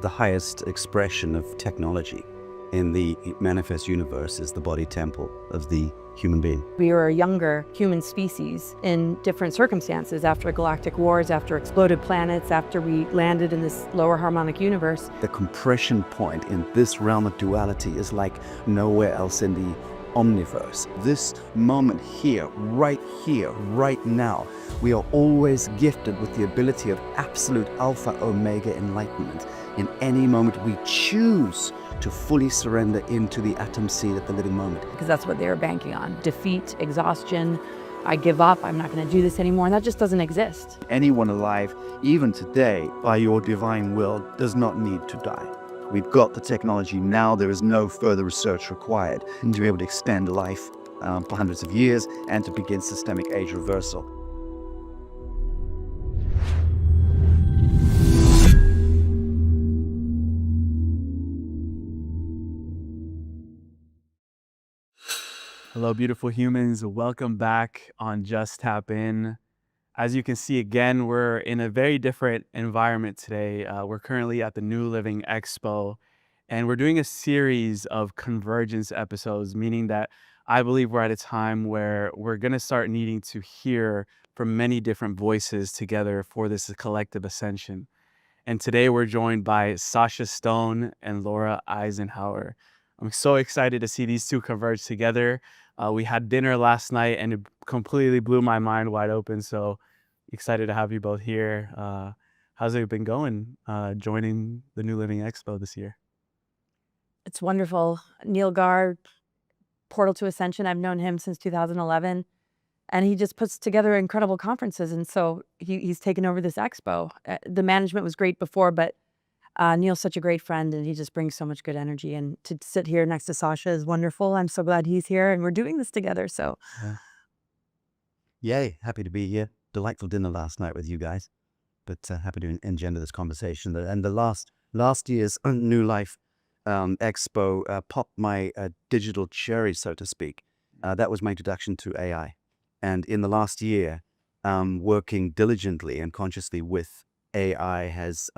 The highest expression of technology in the manifest universe is the body temple of the human being. We are a younger human species in different circumstances, after galactic wars, after exploded planets, after we landed in this lower harmonic universe. The compression point in this realm of duality is like nowhere else in the omniverse. This moment here, right now, we are always gifted with the ability of absolute alpha omega enlightenment. In any moment we choose to fully surrender into the atom seed at the living moment. Because that's what they were banking on. Defeat, exhaustion, I give up, I'm not going to do this anymore, and that just doesn't exist. Anyone alive, even today, by your divine will, does not need to die. We've got the technology now. There is no further research required to be able to extend life for hundreds of years and to begin systemic age reversal. Hello, beautiful humans. Welcome back on Just Tap In. As you can see, again, we're in a very different environment today. We're currently at the new Living Expo, and we're doing a series of convergence episodes, meaning that I believe we're at a time where we're going to start needing to hear from many different voices together for this collective ascension. And today we're joined by Sacha Stone and Laura Eisenhower. I'm so excited to see these two converge together. We had dinner last night and it completely blew my mind wide open. So excited to have you both here. How's it been going joining the New Living Expo this year? It's wonderful. Neil Gar, Portal to Ascension, I've known him since 2011. And he just puts together incredible conferences. And so he's taken over this expo. The management was great before, but Neil's such a great friend, and he just brings so much good energy. And to sit here next to Sacha is wonderful. I'm so glad he's here, and we're doing this together. So, Yay, happy to be here. Delightful dinner last night with you guys, but happy to engender this conversation. And the last year's New Life Expo popped my digital cherry, so to speak. That was my introduction to AI. And in the last year, working diligently and consciously with AI has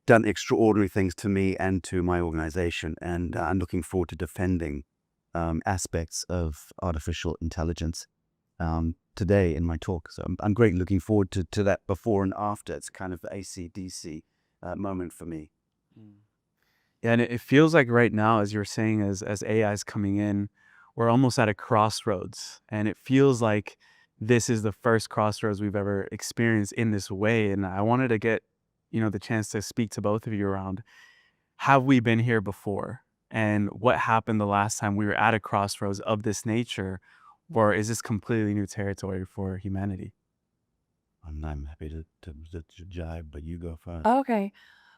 done extraordinary things to me and to my organization. And I'm looking forward to defending aspects of artificial intelligence today in my talk. So I'm greatly looking forward to that before and after. It's kind of AC/DC moment for me. Yeah, and it feels like right now, as you were saying, as AI is coming in, we're almost at a crossroads. And it feels like this is the first crossroads we've ever experienced in this way. And I wanted to get the chance to speak to both of you around, have we been here before? And what happened the last time we were at a crossroads of this nature? Or is this completely new territory for humanity? I'm happy to jive, but you go first. okay.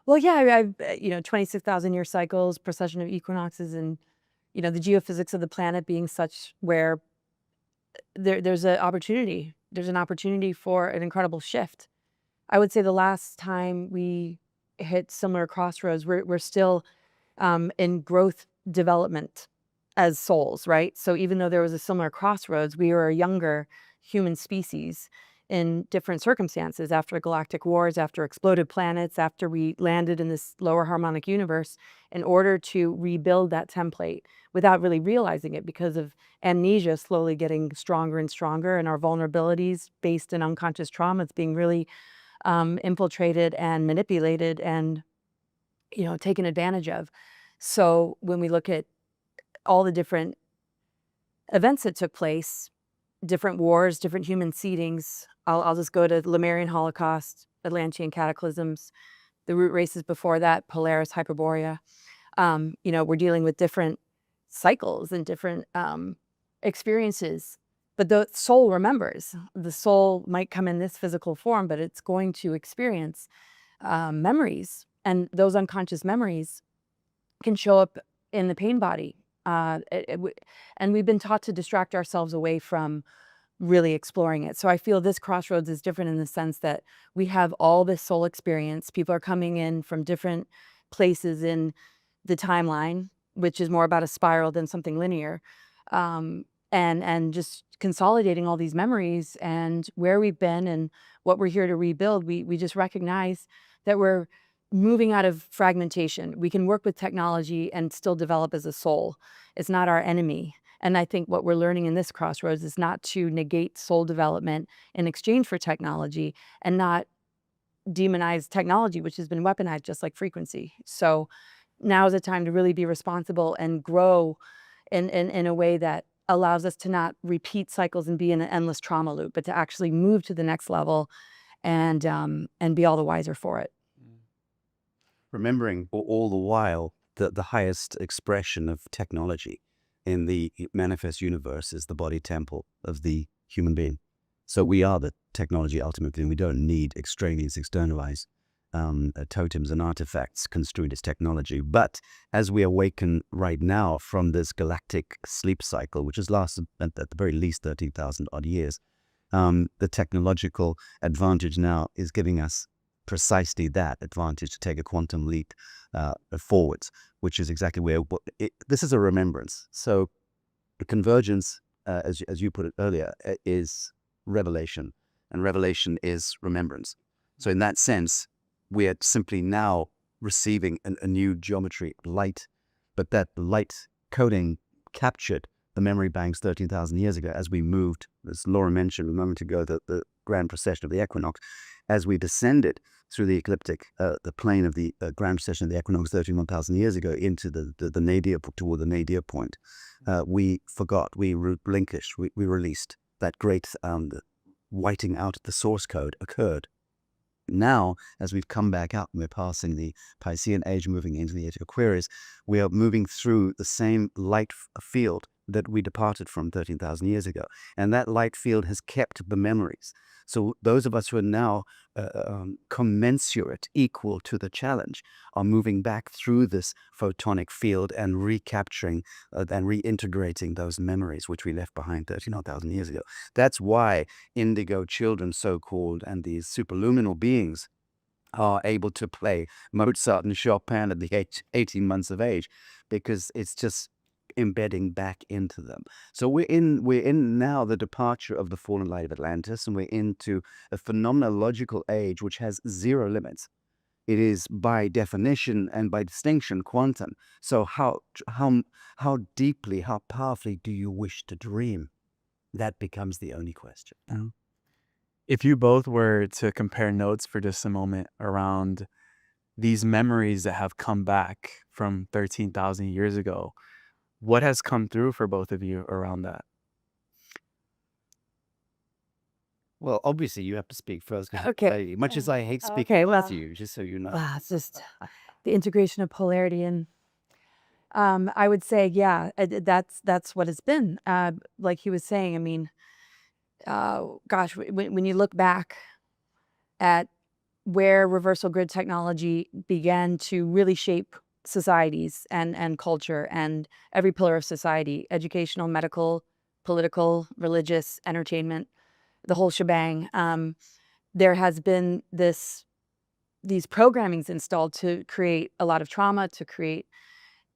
Well, yeah, I've 26,000 year cycles, precession of equinoxes, and, the geophysics of the planet being such where there's an opportunity. There's an opportunity for an incredible shift. I would say the last time we hit similar crossroads, we're still in growth development as souls, right? So even though there was a similar crossroads, we were a younger human species in different circumstances, after galactic wars, after exploded planets, after we landed in this lower harmonic universe, in order to rebuild that template without really realizing it, because of amnesia slowly getting stronger and stronger, and our vulnerabilities based in unconscious trauma, it's being really infiltrated and manipulated and taken advantage of. So when we look at all the different events that took place, different wars, different human seedings, I'll just go to the Lemurian Holocaust, Atlantean cataclysms, the root races before that, Polaris, Hyperborea. We're dealing with different cycles and different experiences. But the soul remembers. The soul might come in this physical form, but it's going to experience memories. And those unconscious memories can show up in the pain body. And we've been taught to distract ourselves away from really exploring it. So I feel this crossroads is different in the sense that we have all this soul experience. People are coming in from different places in the timeline, which is more about a spiral than something linear. And just consolidating all these memories and where we've been and what we're here to rebuild. We just recognize that we're moving out of fragmentation. We can work with technology and still develop as a soul. It's not our enemy. And I think what we're learning in this crossroads is not to negate soul development in exchange for technology, and not demonize technology, which has been weaponized just like frequency. So now is the time to really be responsible and grow in a way that allows us to not repeat cycles and be in an endless trauma loop, but to actually move to the next level and be all the wiser for it. Remembering all the while that the highest expression of technology in the manifest universe is the body temple of the human being. So we are the technology ultimately, and we don't need extraneous, externalized totems and artifacts construed as technology. But as we awaken right now from this galactic sleep cycle, which has lasted at the very least 13,000 odd years, the technological advantage now is giving us precisely that advantage to take a quantum leap forwards, which is exactly where this is a remembrance. So the convergence, as you put it earlier, is revelation, and revelation is remembrance. So in that sense, we are simply now receiving a new geometry light, but that light coding captured the memory banks 13,000 years ago as we moved, as Laura mentioned a moment ago, the grand precession of the equinox, as we descended through the ecliptic, the plane of the grand precession of the equinox 31,000 years ago into the nadir, toward the nadir point. We forgot, we relinquished, we released. That great whiting out of the source code occurred. Now, as we've come back up and we're passing the Piscean age, moving into the age of Aquarius, we are moving through the same light field that we departed from 13,000 years ago. And that light field has kept the memories. So those of us who are now commensurate, equal to the challenge, are moving back through this photonic field and recapturing and reintegrating those memories which we left behind 13,000 years ago. That's why indigo children, so-called, and these superluminal beings are able to play Mozart and Chopin at the age 18 months of age, because it's just embedding back into them. So we're in now the departure of the fallen light of Atlantis, and we're into a phenomenological age which has zero limits. It is by definition and by distinction quantum. So how deeply, how powerfully do you wish to dream? That becomes the only question. If you both were to compare notes for just a moment around these memories that have come back from 13,000 years ago, what has come through for both of you around that? Well, obviously you have to speak first. Okay. Much as I hate speaking Okay, well, to you, just so you know. it's just the integration of polarity, and I would say, yeah, that's what it's been. Like he was saying, I mean, gosh, when you look back at where reversal grid technology began to really shape societies and culture and every pillar of society, educational, medical, political, religious, entertainment, the whole shebang, there has been these programmings installed to create a lot of trauma, to create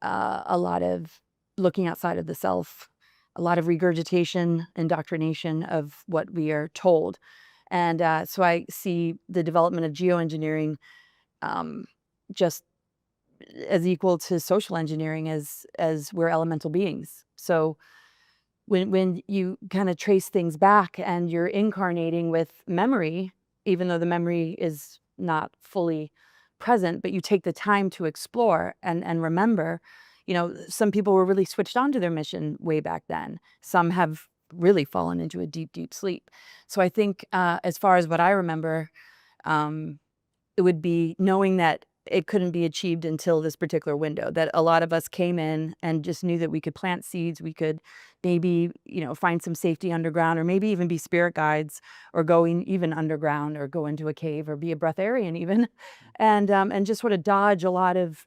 a lot of looking outside of the self, a lot of regurgitation, indoctrination of what we are told. And so I see the development of geoengineering just as equal to social engineering as we're elemental beings. So when you kind of trace things back and you're incarnating with memory, even though the memory is not fully present, but you take the time to explore and remember, you know, some people were really switched on to their mission way back then. Some have really fallen into a deep, deep sleep. So I think as far as what I remember, it would be knowing that it couldn't be achieved until this particular window, that a lot of us came in and just knew that we could plant seeds, we could maybe, you know, find some safety underground, or maybe even be spirit guides, or going even underground, or go into a cave, or be a breatharian even, and just sort of dodge a lot of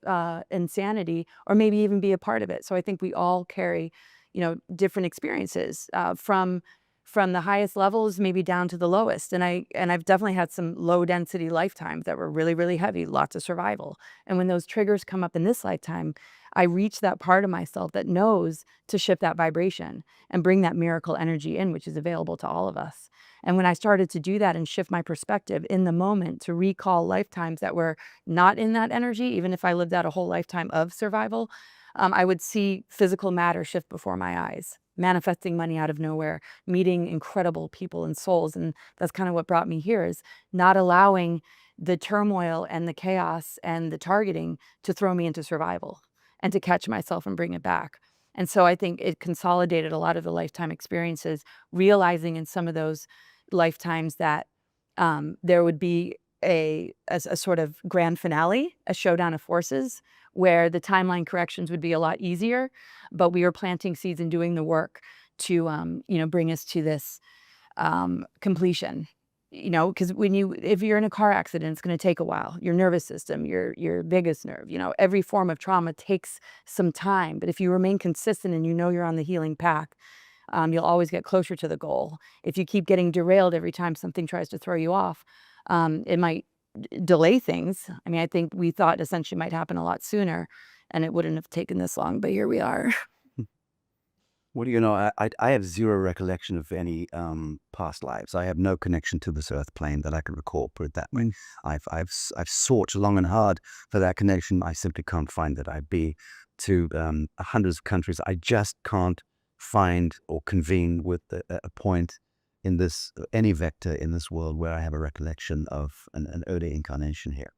insanity, or maybe even be a part of it. So I think we all carry, you know, different experiences from from the highest levels maybe down to the lowest. And I've definitely had some low density lifetimes that were really, really heavy, lots of survival. And when those triggers come up in this lifetime, I reach that part of myself that knows to shift that vibration and bring that miracle energy in, which is available to all of us. And when I started to do that and shift my perspective in the moment to recall lifetimes that were not in that energy, even if I lived out a whole lifetime of survival, I would see physical matter shift before my eyes, manifesting money out of nowhere, meeting incredible people and souls. And that's kind of what brought me here, is not allowing the turmoil and the chaos and the targeting to throw me into survival and to catch myself and bring it back. And so I think it consolidated a lot of the lifetime experiences, realizing in some of those lifetimes that there would be a sort of grand finale, a showdown of forces, where the timeline corrections would be a lot easier, but we were planting seeds and doing the work to bring us to this completion. Because if you're in a car accident, it's going to take a while. Your nervous system, your biggest nerve, every form of trauma takes some time. But if you remain consistent and you're on the healing path, you'll always get closer to the goal. If you keep getting derailed every time something tries to throw you off, it might delay things. I mean, I think we thought ascension might happen a lot sooner, and it wouldn't have taken this long, but here we are. What do you know? I have zero recollection of any past lives. I have no connection to this earth plane that I can recall, put it that way. I've sought long and hard for that connection. I simply can't find it. I've been to hundreds of countries. I just can't find or convene with a point in this, any vector in this world where I have a recollection of an early incarnation here.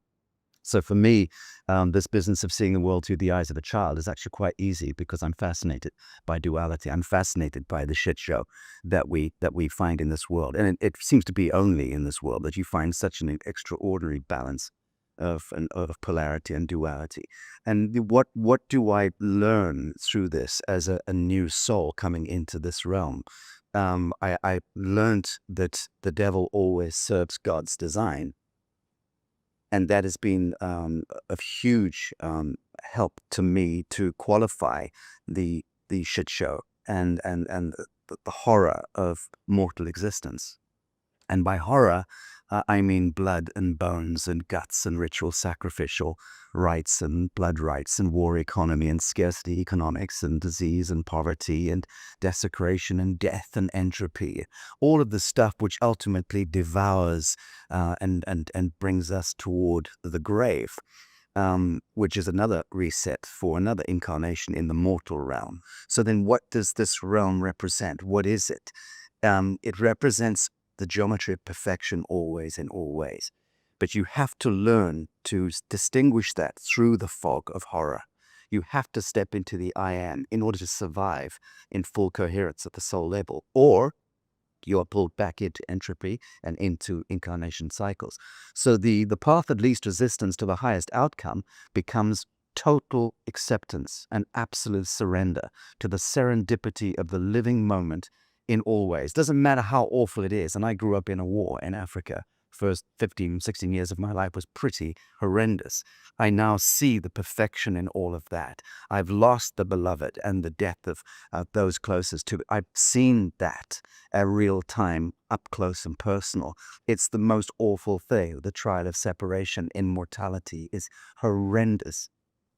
So for me, this business of seeing the world through the eyes of a child is actually quite easy, because I'm fascinated by duality. I'm fascinated by the shit show that we find in this world. And it seems to be only in this world that you find such an extraordinary balance of polarity and duality. And what do I learn through this as a new soul coming into this realm? I learned that the devil always serves God's design. And that has been of huge help to me to qualify the shit show and the horror of mortal existence. And by horror, I mean blood and bones and guts and ritual sacrificial rites and blood rites and war economy and scarcity economics and disease and poverty and desecration and death and entropy. All of the stuff which ultimately devours and brings us toward the grave, which is another reset for another incarnation in the mortal realm. So then what does this realm represent? What is it? It represents the geometry of perfection always in all ways. But you have to learn to distinguish that through the fog of horror. You have to step into the I am in order to survive in full coherence at the soul level, or you are pulled back into entropy and into incarnation cycles. So the path of least resistance to the highest outcome becomes total acceptance and absolute surrender to the serendipity of the living moment in all ways. Doesn't matter how awful it is. And I grew up in a war in Africa. First 15, 16 years of my life was pretty horrendous. I now see the perfection in all of that. I've lost the beloved and the death of those closest to me. I've seen that at real time, up close and personal. It's the most awful thing. The trial of separation in mortality is horrendous.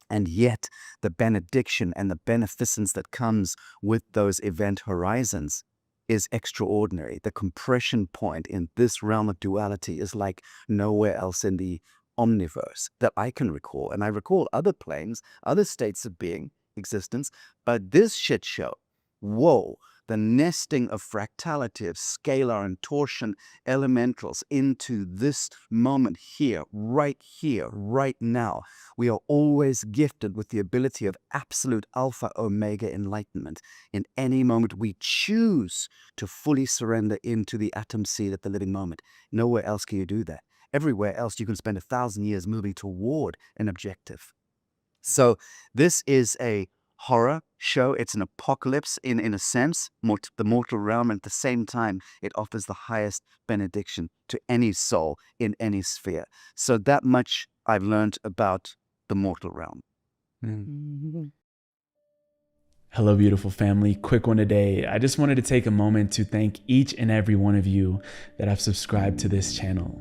And yet the benediction and the beneficence that comes with those event horizons is extraordinary. The compression point in this realm of duality is like nowhere else in the omniverse that I can recall. And I recall other planes, other states of being, existence, but this shit show, whoa, the nesting of fractality, of scalar and torsion elementals into this moment here, right now. We are always gifted with the ability of absolute alpha omega enlightenment. In any moment we choose to fully surrender into the atom seed at the living moment. Nowhere else can you do that. Everywhere else you can spend 1,000 years moving toward an objective. So this is a horror show. It's an apocalypse in a sense, the mortal realm, and at the same time it offers the highest benediction to any soul in any sphere. So that much I've learned about the mortal realm. Mm. Hello, beautiful family. Quick one today. I just wanted to take a moment to thank each and every one of you that have subscribed to this channel.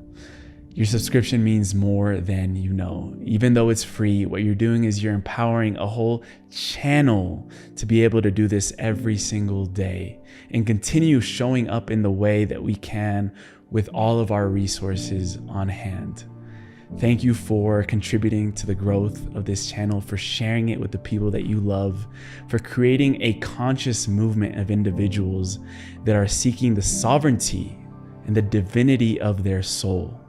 Your subscription means more than you know. Even though it's free, what you're doing is you're empowering a whole channel to be able to do this every single day and continue showing up in the way that we can with all of our resources on hand. Thank you for contributing to the growth of this channel, for sharing it with the people that you love, for creating a conscious movement of individuals that are seeking the sovereignty and the divinity of their soul.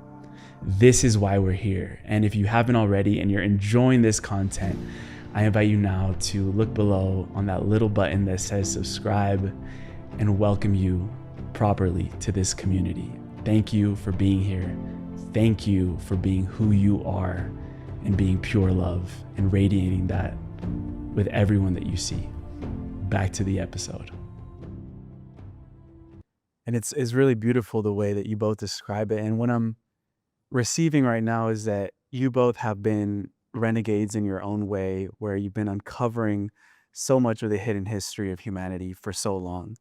This is why we're here. And if you haven't already and you're enjoying this content, I invite you now to look below on that little button that says subscribe and welcome you properly to this community. Thank you for being here. Thank you for being who you are and being pure love and radiating that with everyone that you see. Back to the episode. And it's really beautiful the way that you both describe it. And what I'm receiving right now is that you both have been renegades in your own way, where you've been uncovering so much of the hidden history of humanity for so long.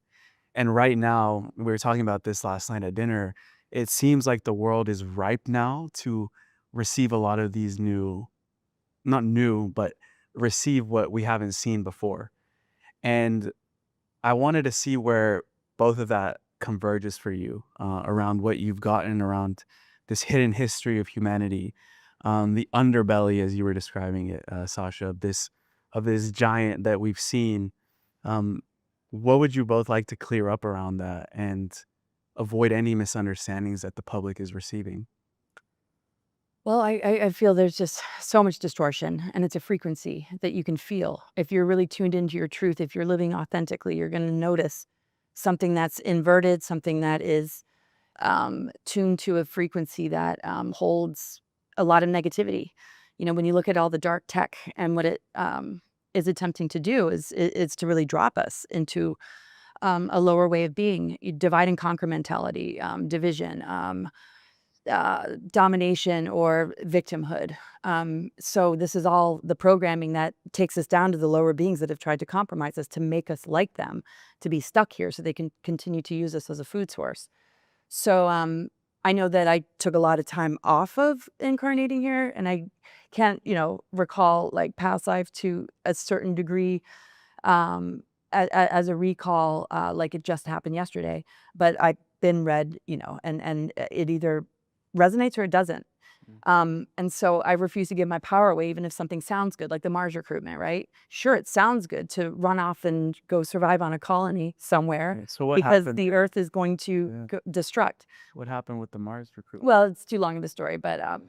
And right now, we were talking about this last night at dinner, it seems like the world is ripe now to receive a lot of these not new, but receive what we haven't seen before. And I wanted to see where both of that converges for you, around what you've gotten around this hidden history of humanity, the underbelly, as you were describing it, Sacha, of this giant that we've seen. What would you both like to clear up around that and avoid any misunderstandings that the public is receiving? Well, I feel there's just so much distortion, and it's a frequency that you can feel. If you're really tuned into your truth, if you're living authentically, you're going to notice something that's inverted, something that is tuned to a frequency that holds a lot of negativity. You know, when you look at all the dark tech and what it is attempting to do is to really drop us into a lower way of being, divide and conquer mentality, division, domination, or victimhood. So this is all the programming that takes us down to the lower beings that have tried to compromise us, to make us like them, to be stuck here so they can continue to use us as a food source. So I know that I took a lot of time off of incarnating here, and I can't, recall like past life to a certain degree, as a recall, like it just happened yesterday. But I've been read, and it either resonates or it doesn't. And so I refuse to give my power away, even if something sounds good, like the Mars recruitment, right? Sure, it sounds good to run off and go survive on a colony somewhere, So what because happened? the Earth is going to destruct. What happened with the Mars recruitment? Well, it's too long of a story, but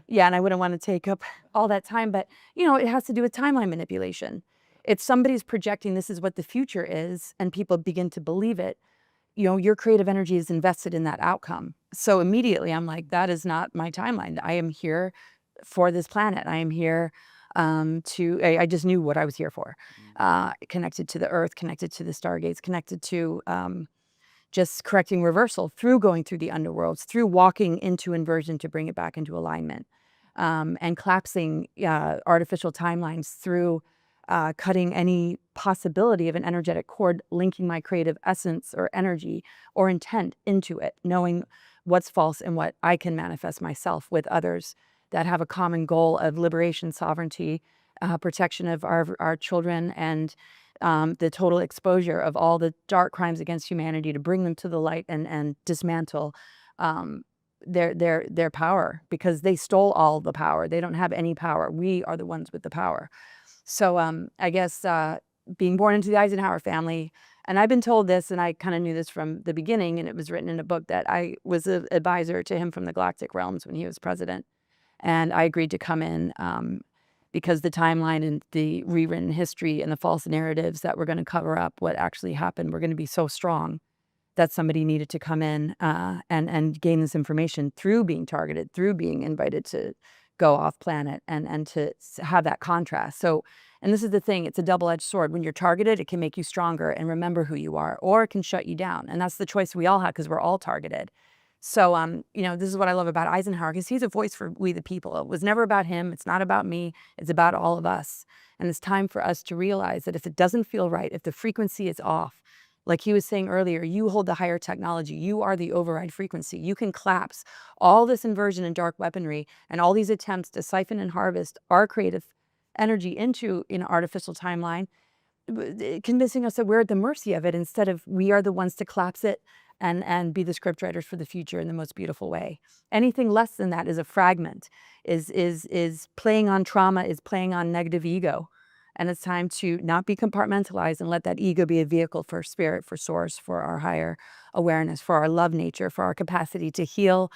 yeah, and I wouldn't want to take up all that time, but it has to do with timeline manipulation. If somebody's projecting this is what the future is, and people begin to believe it, your creative energy is invested in that outcome. So immediately I'm like, that is not my timeline. I am here for this planet. I am here I just knew what I was here for. Connected to the Earth, connected to the stargates, connected to just correcting reversal through going through the underworlds, through walking into inversion to bring it back into alignment, and collapsing artificial timelines through cutting any possibility of an energetic cord linking my creative essence or energy or intent into it, knowing what's false and what I can manifest myself with others that have a common goal of liberation, sovereignty, protection of our children, and the total exposure of all the dark crimes against humanity, to bring them to the light and dismantle their power, because they stole all the power. They don't have any power. We are the ones with the power. So I guess being born into the Eisenhower family, and I've been told this, and I kind of knew this from the beginning, and it was written in a book, that I was an advisor to him from the Galactic realms when he was president. And I agreed to come in because the timeline and the rewritten history and the false narratives that were going to cover up what actually happened were going to be so strong that somebody needed to come in and gain this information through being targeted, through being invited to go off planet, and to have that contrast. So, and this is the thing, it's a double-edged sword. When you're targeted, it can make you stronger and remember who you are, or it can shut you down. And that's the choice we all have, because we're all targeted. So, this is what I love about Eisenhower, because he's a voice for we the people. It was never about him. It's not about me. It's about all of us. And it's time for us to realize that if it doesn't feel right, if the frequency is off, like he was saying earlier, you hold the higher technology. You are the override frequency. You can collapse all this inversion and dark weaponry and all these attempts to siphon and harvest our creative energy into an artificial timeline, convincing us that we're at the mercy of it instead of we are the ones to collapse it and be the script writers for the future in the most beautiful way. Anything less than that is a fragment, is playing on trauma, is playing on negative ego. And it's time to not be compartmentalized and let that ego be a vehicle for spirit, for source, for our higher awareness, for our love nature, for our capacity to heal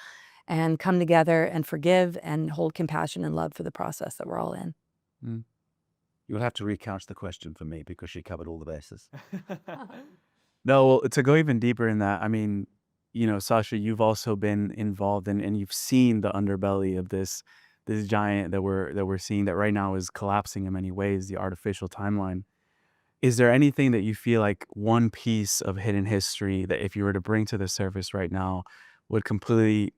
and come together and forgive and hold compassion and love for the process that we're all in. Mm. You'll have to recount the question for me because she covered all the bases. No, well, to go even deeper in that, I mean, Sacha, you've also been involved in, and you've seen the underbelly of this giant that we're seeing that right now is collapsing in many ways, the artificial timeline. Is there anything that you feel like one piece of hidden history that if you were to bring to the surface right now would completely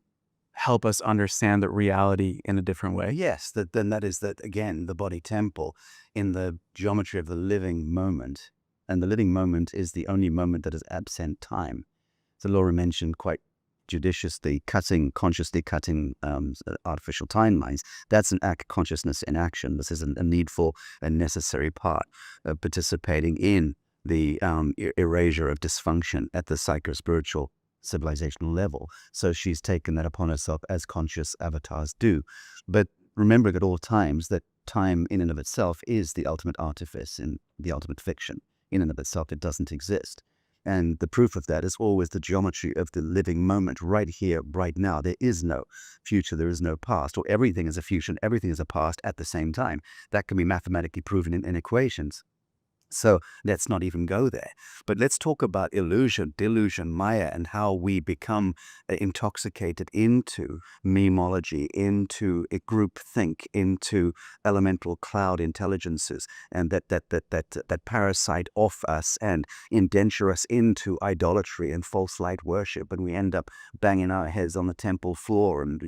help us understand the reality in a different way? Yes, then that is that, again, the body temple in the geometry of the living moment. And the living moment is the only moment that is absent time. So Laura mentioned quite judiciously consciously cutting artificial timelines. That's an act consciousness in action. This is a needful and necessary part of participating in the erasure of dysfunction at the psycho-spiritual civilizational level. So she's taken that upon herself as conscious avatars do. But remembering at all times that time in and of itself is the ultimate artifice and the ultimate fiction. In and of itself, it doesn't exist. And the proof of that is always the geometry of the living moment right here, right now. There is no future, there is no past, or everything is a future and everything is a past at the same time. That can be mathematically proven in equations. So let's not even go there. But let's talk about illusion, delusion, Maya, and how we become intoxicated into memology, into a group think, into elemental cloud intelligences, and that parasite off us and indenture us into idolatry and false light worship, and we end up banging our heads on the temple floor and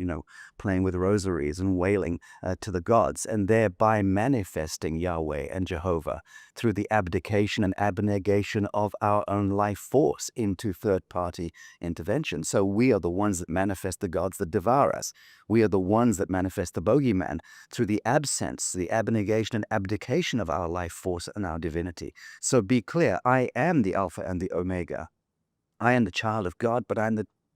playing with rosaries and wailing to the gods, and thereby manifesting Yahweh and Jehovah through the abdication and abnegation of our own life force into third-party intervention. So we are the ones that manifest the gods that devour us. We are the ones that manifest the bogeyman through the absence, the abnegation and abdication of our life force and our divinity. So be clear, I am the Alpha and the Omega. I am the child of God, but I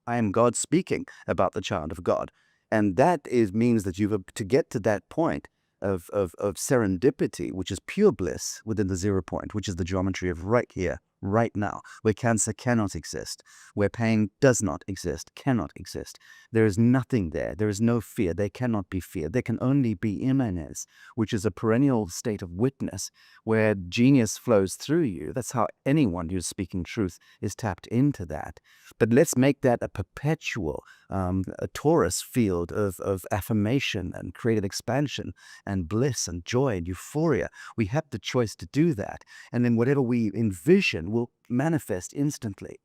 am God speaking about the child of God. And that means that to get to that point of serendipity, which is pure bliss within the 0 point, which is the geometry of right here, right now, where cancer cannot exist, where pain does not exist, cannot exist. There is nothing there. There is no fear. There cannot be fear. There can only be immanence, which is a perennial state of witness where genius flows through you. That's how anyone who's speaking truth is tapped into that. But let's make that a perpetual, a torus field of affirmation and creative expansion and bliss and joy and euphoria. We have the choice to do that. And then whatever we envision will manifest instantly.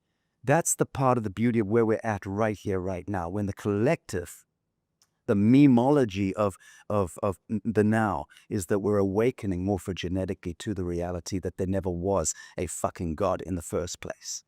That's the part of the beauty of where we're at right here, right now, when the collective, the memology of the now is that we're awakening morphogenetically to the reality that there never was a fucking God in the first place.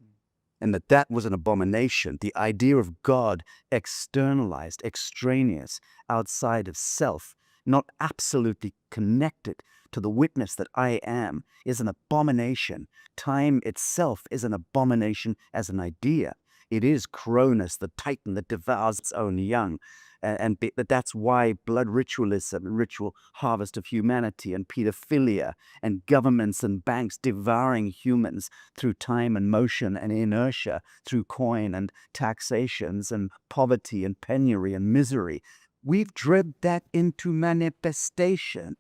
And that was an abomination. The idea of God externalized, extraneous, outside of self, not absolutely connected to the witness that I am, is an abomination. Time itself is an abomination as an idea. It is Cronus, the titan that devours its own young. But that's why blood ritualism and ritual harvest of humanity and pedophilia and governments and banks devouring humans through time and motion and inertia, through coin and taxations and poverty and penury and misery. We've driven that into manifestation.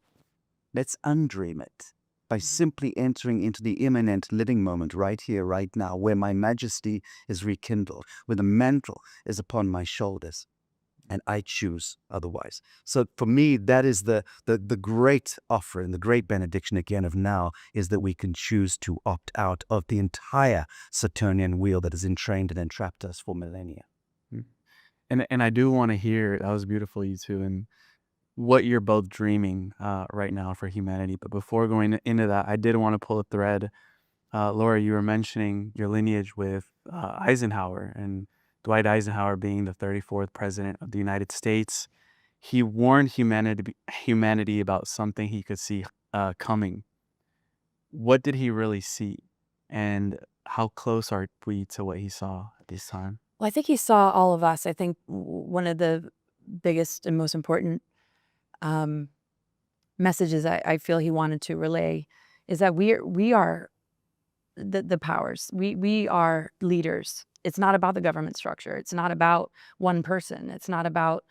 Let's undream it by simply entering into the immanent living moment right here, right now, where my majesty is rekindled, where the mantle is upon my shoulders, and I choose otherwise. So for me, that is the great offer and the great benediction again of now, is that we can choose to opt out of the entire Saturnian wheel that has entrained and entrapped us for millennia. And I do want to hear, that was beautiful, you two, and what you're both dreaming right now for humanity. But before going into that, I did want to pull a thread. Laura, you were mentioning your lineage with Eisenhower, and Dwight Eisenhower being the 34th president of the United States. He warned humanity about something he could see coming. What did he really see? And how close are we to what he saw at this time? Well, I think he saw all of us. I think one of the biggest and most important messages I feel he wanted to relay is that we are the powers. We are leaders. It's not about the government structure. It's not about one person. It's not about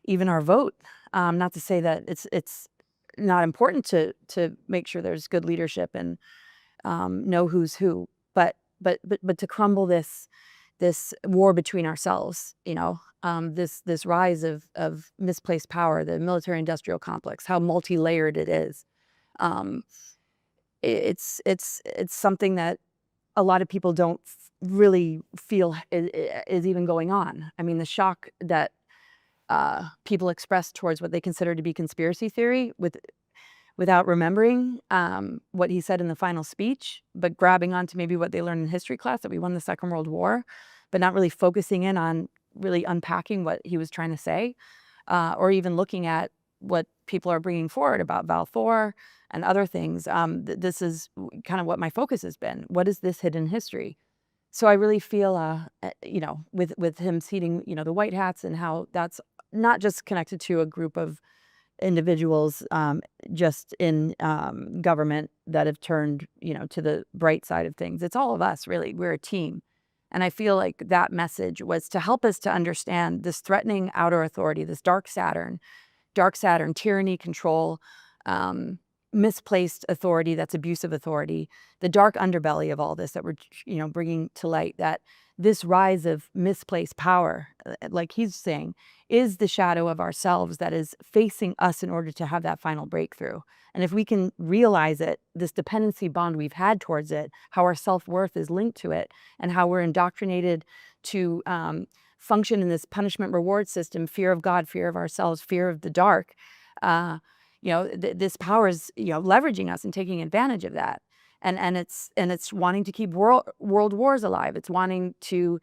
even our vote. Not to say that it's not important to make sure there's good leadership and know who's who, but to crumble this war between ourselves, this rise of misplaced power, the military-industrial complex, how multi-layered it is. It's something that a lot of people don't really feel is even going on. I mean, the shock that people express towards what they consider to be conspiracy theory without remembering what he said in the final speech, but grabbing onto maybe what they learned in history class, that we won the Second World War, but not really focusing in on really unpacking what he was trying to say, or even looking at what people are bringing forward about Balfour and other things. This is kind of what my focus has been. What is this hidden history? So I really feel, with him seating, the white hats, and how that's not just connected to a group of individuals just in government that have turned, to the bright side of things. It's all of us, really. We're a team. And I feel like that message was to help us to understand this threatening outer authority, this dark Saturn, tyranny, control, misplaced authority, that's abusive authority, the dark underbelly of all this that we're, bringing to light, that this rise of misplaced power, like he's saying, is the shadow of ourselves that is facing us in order to have that final breakthrough. And if we can realize it, this dependency bond we've had towards it, how our self-worth is linked to it, and how we're indoctrinated to function in this punishment reward system, fear of God, fear of ourselves, fear of the dark, this power is, leveraging us and taking advantage of that. And it's wanting to keep world wars alive. It's wanting to,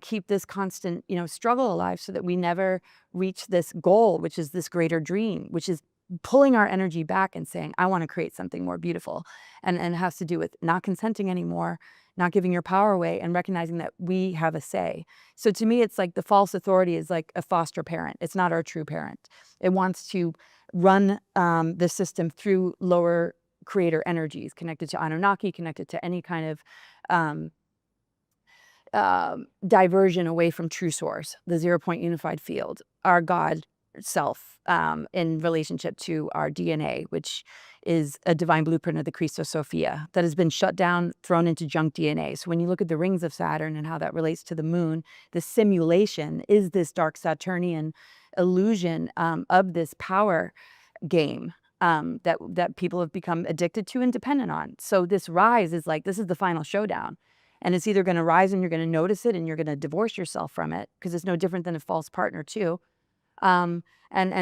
keep this constant, struggle alive, so that we never reach this goal, which is this greater dream, which is pulling our energy back and saying, I want to create something more beautiful. And it has to do with not consenting anymore, not giving your power away, and recognizing that we have a say. So to me, it's like the false authority is like a foster parent. It's not our true parent. It wants to run the system through lower creator energies, connected to Anunnaki, connected to any kind of diversion away from true source, the 0-point unified field, our God self, in relationship to our DNA, which is a divine blueprint of the Christos Sophia that has been shut down, thrown into junk DNA. So when you look at the rings of Saturn and how that relates to the moon, the simulation is this dark Saturnian illusion of this power game that people have become addicted to and dependent on. So this rise is like, this is the final showdown. And it's either going to rise and you're going to notice it and you're going to divorce yourself from it, because it's no different than a false partner too. And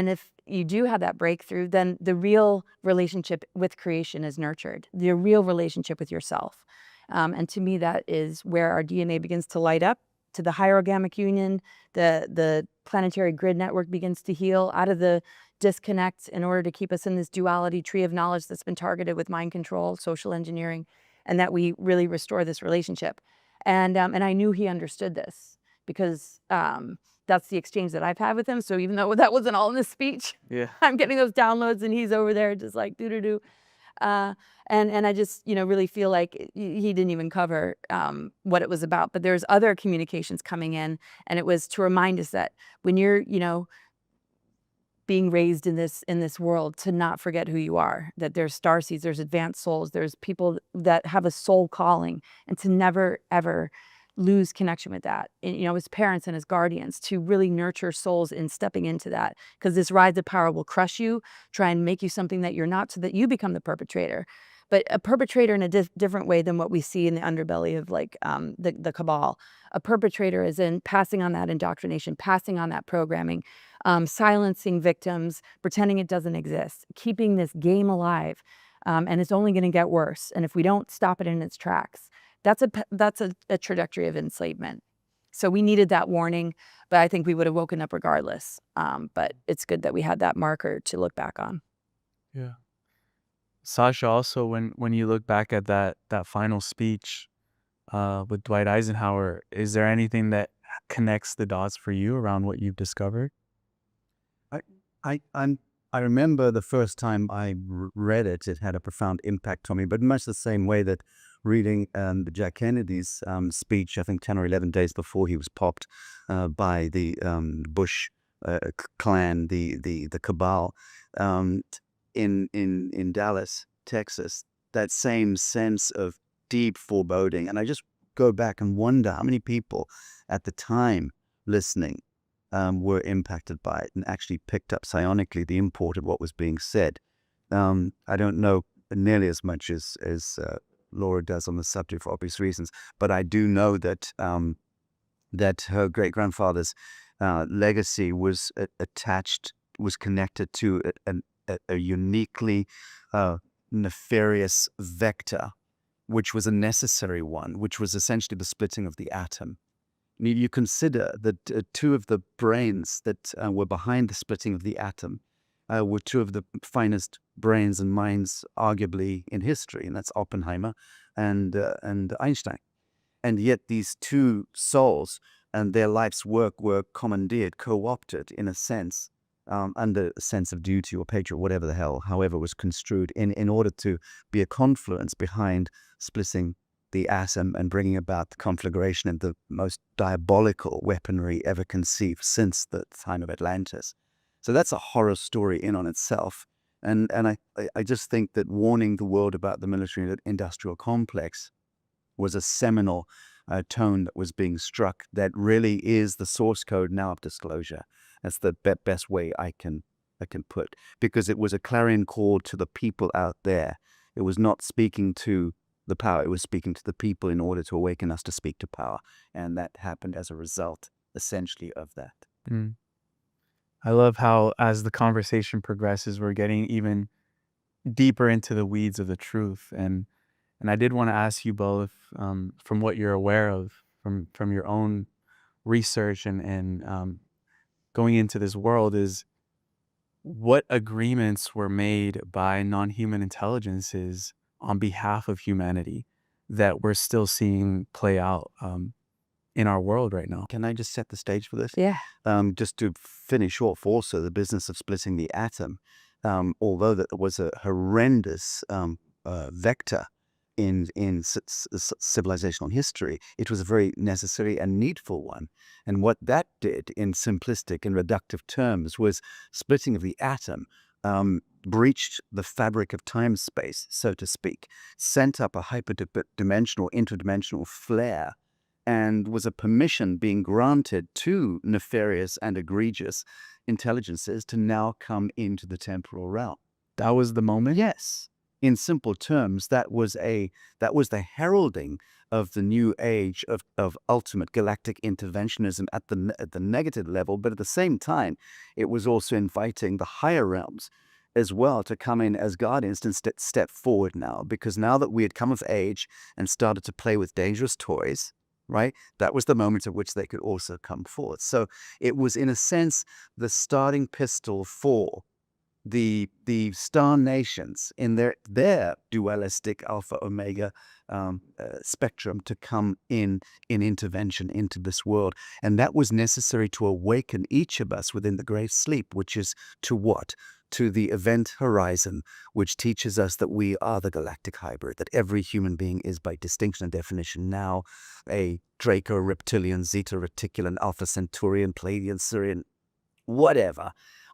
if you do have that breakthrough, then the real relationship with creation is nurtured, the real relationship with yourself. And to me, that is where our DNA begins to light up, to the hierogamic union, the planetary grid network begins to heal out of the disconnect in order to keep us in this duality tree of knowledge that's been targeted with mind control, social engineering, and that we really restore this relationship. And I knew he understood this, because that's the exchange that I've had with him. So even though that wasn't all in the speech, Yeah. I'm getting those downloads and he's over there just like doo-doo-doo. And I just, really feel like he didn't even cover what it was about. But there's other communications coming in, and it was to remind us that when you're, being raised in this world, to not forget who you are, that there's starseeds, there's advanced souls, there's people that have a soul calling, and to never, ever lose connection with that. And, his parents and his guardians, to really nurture souls in stepping into that, because this rise of power will crush you, try and make you something that you're not, so that you become the perpetrator. but a perpetrator in a different way than what we see in the underbelly of like the cabal. A perpetrator is in passing on that indoctrination, passing on that programming, silencing victims, pretending it doesn't exist, keeping this game alive. And it's only going to get worse. And if we don't stop it in its tracks, that's a trajectory of enslavement. So we needed that warning, but I think we would have woken up regardless. But it's good that we had that marker to look back on. Yeah. Sasha, also, when you look back at that final speech with Dwight Eisenhower, is there anything that connects the dots for you around what you've discovered? I remember the first time I read it, it had a profound impact on me, but much the same way that reading Jack Kennedy's speech, I think 10 or 11 days before he was popped by the Bush clan, the cabal, in Dallas, Texas, that same sense of deep foreboding. And I just go back and wonder how many people at the time listening were impacted by it and actually picked up psionically the import of what was being said. I don't know nearly as much as Laura does on the subject for obvious reasons, but I do know that that her great-grandfather's legacy was connected to a uniquely nefarious vector, which was a necessary one, which was essentially the splitting of the atom. You consider that two of the brains that were behind the splitting of the atom were two of the finest brains and minds, arguably, in history, and that's Oppenheimer and Einstein. And yet these two souls and their life's work were commandeered, co-opted, in a sense, under a sense of duty or patriot, whatever the hell, however it was construed, in order to be a confluence behind splitting the atom and bringing about the conflagration of the most diabolical weaponry ever conceived since the time of Atlantis. So that's a horror story in on itself. And I just think that warning the world about the military-industrial complex was a seminal tone that was being struck that really is the source code now of disclosure. That's the best way I can put, because it was a clarion call to the people out there. It was not speaking to the power, it was speaking to the people in order to awaken us to speak to power. And that happened as a result, essentially, of that. Mm. I love how, as the conversation progresses, we're getting even deeper into the weeds of the truth. And I did want to ask you both, from what you're aware of, from your own research and going into this world, is what agreements were made by non-human intelligences on behalf of humanity that we're still seeing play out in our world right now? Can I just set the stage for this? Yeah. Just to finish off also the business of splitting the atom, although that was a horrendous vector in civilizational history, it was a very necessary and needful one. And what that did in simplistic and reductive terms was splitting of the atom breached the fabric of time-space, so to speak, sent up a hyperdimensional, interdimensional flare, and was a permission being granted to nefarious and egregious intelligences to now come into the temporal realm. That was the moment? Yes. In simple terms, that was the heralding of the new age of ultimate galactic interventionism at the negative level, but at the same time, it was also inviting the higher realms as well to come in as guardians and step forward now, because now that we had come of age and started to play with dangerous toys, right, that was the moment at which they could also come forth. So it was, in a sense, the starting pistol for the star nations in their dualistic alpha omega spectrum to come in intervention into this world. And that was necessary to awaken each of us within the great sleep, which is to what? To the event horizon, which teaches us that we are the galactic hybrid, that every human being is, by distinction and definition, now a Draco reptilian, Zeta reticulan, Alpha Centaurian, Pleiadian, Sirian, whatever.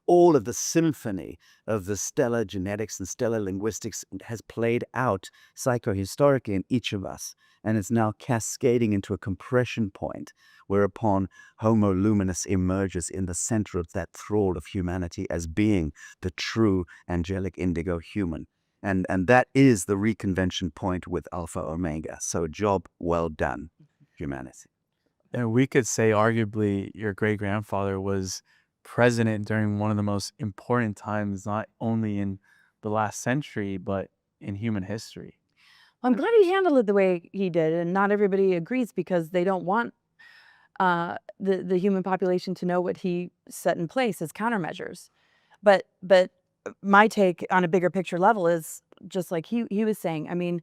All of the symphony of the stellar genetics and stellar linguistics has played out psychohistorically in each of us, and is now cascading into a compression point whereupon Homo luminous emerges in the center of that thrall of humanity as being the true angelic indigo human. And that is the reconvention point with Alpha Omega. So job well done, humanity. And we could say arguably your great-grandfather was president during one of the most important times, not only in the last century, but in human history. I'm glad he handled it the way he did, and not everybody agrees because they don't want the human population to know what he set in place as countermeasures. But my take on a bigger picture level is just like he was saying. I mean,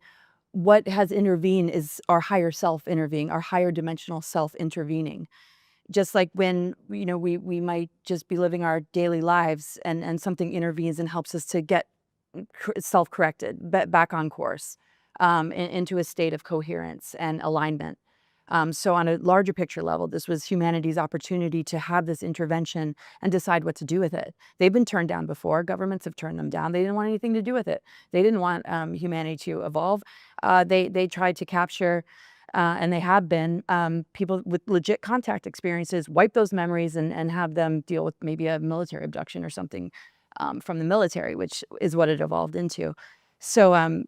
what has intervened is our higher self intervening, our higher dimensional self intervening. Just like when we might just be living our daily lives and something intervenes and helps us to get self-corrected, back on course, into a state of coherence and alignment. So on a larger picture level, this was humanity's opportunity to have this intervention and decide what to do with it. They've been turned down before. Governments have turned them down. They didn't want anything to do with it. They didn't want humanity to evolve. They tried to capture, and they have been, people with legit contact experiences, wipe those memories and have them deal with maybe a military abduction or something from the military, which is what it evolved into. So,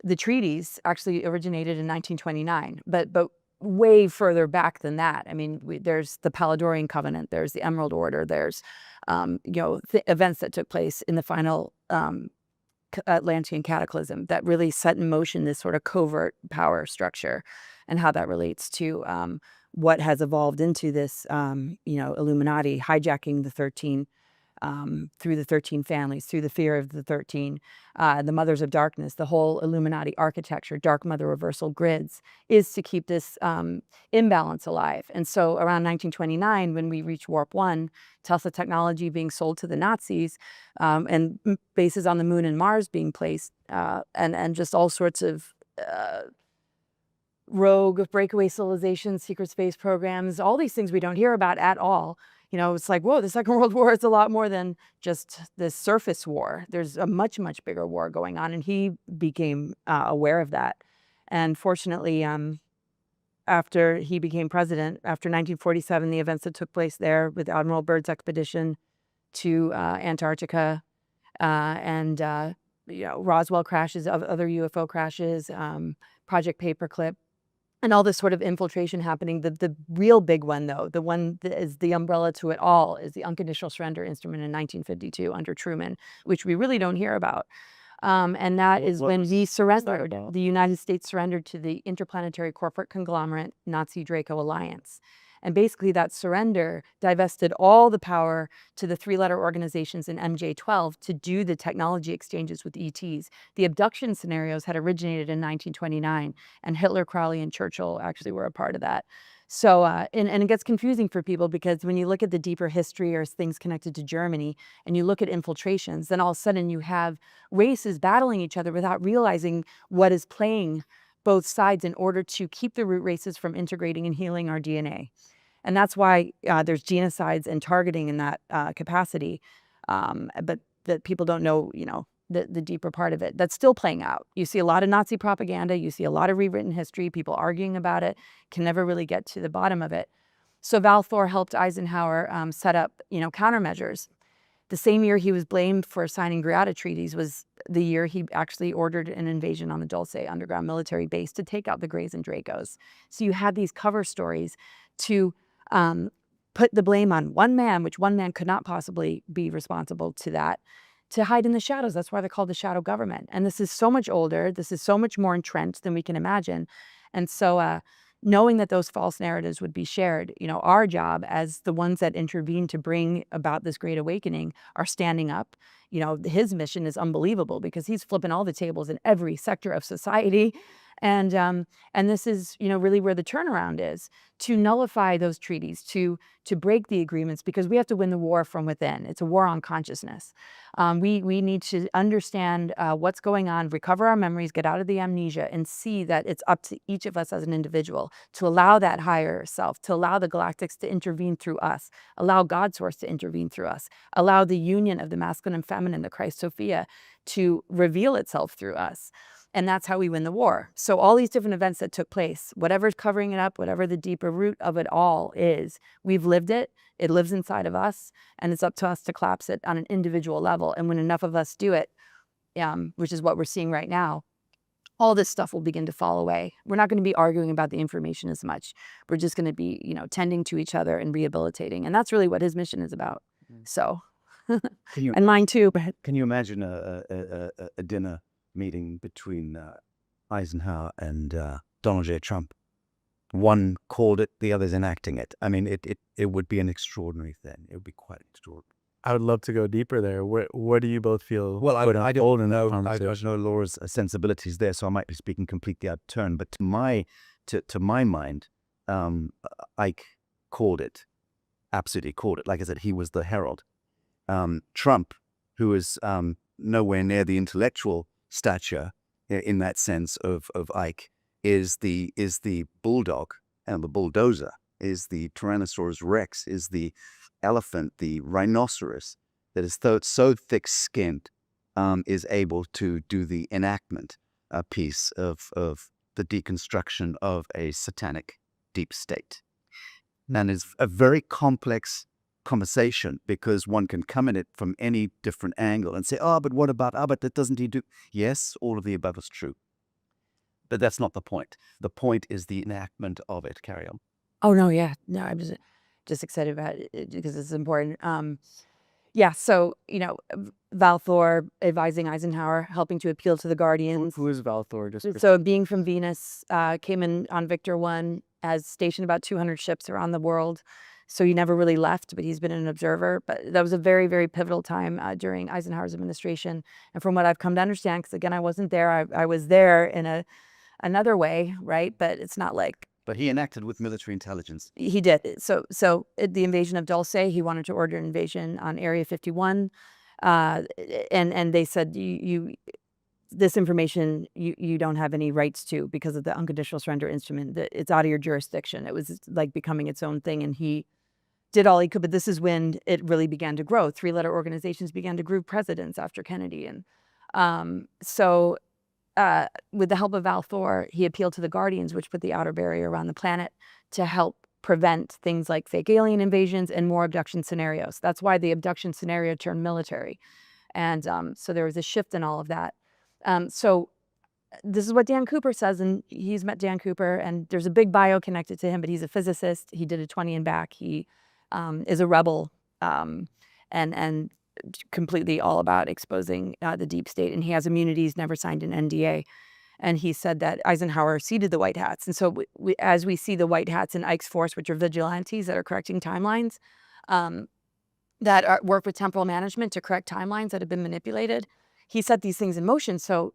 the treaties actually originated in 1929, but way further back than that. I mean, there's the Paladorian Covenant, there's the Emerald Order, there's events that took place in the final Atlantean cataclysm that really set in motion this sort of covert power structure, and how that relates to what has evolved into this Illuminati hijacking the 13 through the 13 families, through the fear of the 13, the mothers of darkness, the whole Illuminati architecture, dark mother reversal grids, is to keep this imbalance alive. And so around 1929, when we reach Warp 1, Tesla technology being sold to the Nazis, and bases on the moon and Mars being placed, and just all sorts of rogue breakaway civilizations, secret space programs, all these things we don't hear about at all. It's like, whoa, the Second World War is a lot more than just this surface war. There's a much, much bigger war going on. And he became aware of that. And fortunately, after he became president, after 1947, the events that took place there with Admiral Byrd's expedition to Antarctica, and Roswell crashes, other UFO crashes, Project Paperclip, and all this sort of infiltration happening. The real big one, though, the one that is the umbrella to it all, is the unconditional surrender instrument in 1952 under Truman, which we really don't hear about. And that is when he surrendered. The United States surrendered to the interplanetary corporate conglomerate Nazi Draco Alliance. And basically that surrender divested all the power to the three-letter organizations in MJ-12 to do the technology exchanges with ETs. The abduction scenarios had originated in 1929, and Hitler, Crowley, and Churchill actually were a part of that. So, and it gets confusing for people because when you look at the deeper history or things connected to Germany, and you look at infiltrations, then all of a sudden you have races battling each other without realizing what is playing both sides in order to keep the root races from integrating and healing our DNA. And that's why there's genocides and targeting in that capacity, but that people don't know, the deeper part of it. That's still playing out. You see a lot of Nazi propaganda. You see a lot of rewritten history, people arguing about it, can never really get to the bottom of it. So Val Thor helped Eisenhower set up, countermeasures. The same year he was blamed for signing Greada treaties was the year he actually ordered an invasion on the Dulce underground military base to take out the Greys and Dracos. So you had these cover stories to put the blame on one man, which one man could not possibly be responsible to that, to hide in the shadows. That's why they're called the shadow government. And this is so much older. This is so much more entrenched than we can imagine. And so knowing that those false narratives would be shared, our job as the ones that intervene to bring about this great awakening are standing up. His mission is unbelievable because he's flipping all the tables in every sector of society. And this is, really where the turnaround is, to nullify those treaties, to break the agreements, because we have to win the war from within. It's a war on consciousness. We need to understand what's going on, recover our memories, get out of the amnesia, and see that it's up to each of us as an individual to allow that higher self, to allow the galactics to intervene through us, allow God's source to intervene through us, allow the union of the masculine and feminine, the Christ Sophia, to reveal itself through us. And that's how we win the war. So all these different events that took place, whatever's covering it up, whatever the deeper root of it all is, we've lived it, it lives inside of us, and it's up to us to collapse it on an individual level. And when enough of us do it, which is what we're seeing right now, all this stuff will begin to fall away. We're not going to be arguing about the information as much. We're just going to be, tending to each other and rehabilitating. And that's really what his mission is about. So, and mine too. Can you imagine a dinner meeting between Eisenhower and Donald J. Trump? One called it, the other's enacting it. I mean, it would be an extraordinary thing. It would be quite extraordinary. I would love to go deeper there. What do you both feel? Well, I don't know. I conversation? don't know Laura's sensibilities there, so I might be speaking completely out of turn. But to my mind, Ike called it, absolutely called it. Like I said, he was the herald. Trump, who is nowhere near the intellectual stature in that sense of Ike, is the bulldog and the bulldozer, is the Tyrannosaurus Rex, is the elephant, the rhinoceros that is so thick-skinned, is able to do the enactment piece of the deconstruction of a satanic deep state. And it's a very complex conversation because one can come at it from any different angle and say, but what about, but that doesn't he do? Yes, all of the above is true. But that's not the point. The point is the enactment of it. Carry on. Oh, no, yeah. No, I'm just excited about it because it's important. So, Valthor advising Eisenhower, helping to appeal to the Guardians. Who is Valthor? So being from Venus, came in on Victor 1, has stationed about 200 ships around the world. So he never really left, but he's been an observer. But that was a very, very pivotal time during Eisenhower's administration. And from what I've come to understand, because again, I wasn't there, I was there in another way, right? But it's not like... But he enacted with military intelligence. He did. So at the invasion of Dulce, he wanted to order an invasion on Area 51. And they said, this information you don't have any rights to because of the unconditional surrender instrument. It's out of your jurisdiction. It was like becoming its own thing. And he did all he could. But this is when it really began to grow. 3-letter organizations began to group presidents after Kennedy. And with the help of Valthor, he appealed to the Guardians, which put the outer barrier around the planet to help prevent things like fake alien invasions and more abduction scenarios. That's why the abduction scenario turned military. And so there was a shift in all of that. So this is what Dan Cooper says, and he's met Dan Cooper, and there's a big bio connected to him, but he's a physicist. He did a 20 and back. He is a rebel and completely all about exposing the deep state, and he has immunities, never signed an NDA. And he said that Eisenhower seeded the white hats. And so as we see the white hats in Ike's force, which are vigilantes that are correcting timelines, that work with temporal management to correct timelines that have been manipulated, he set these things in motion. So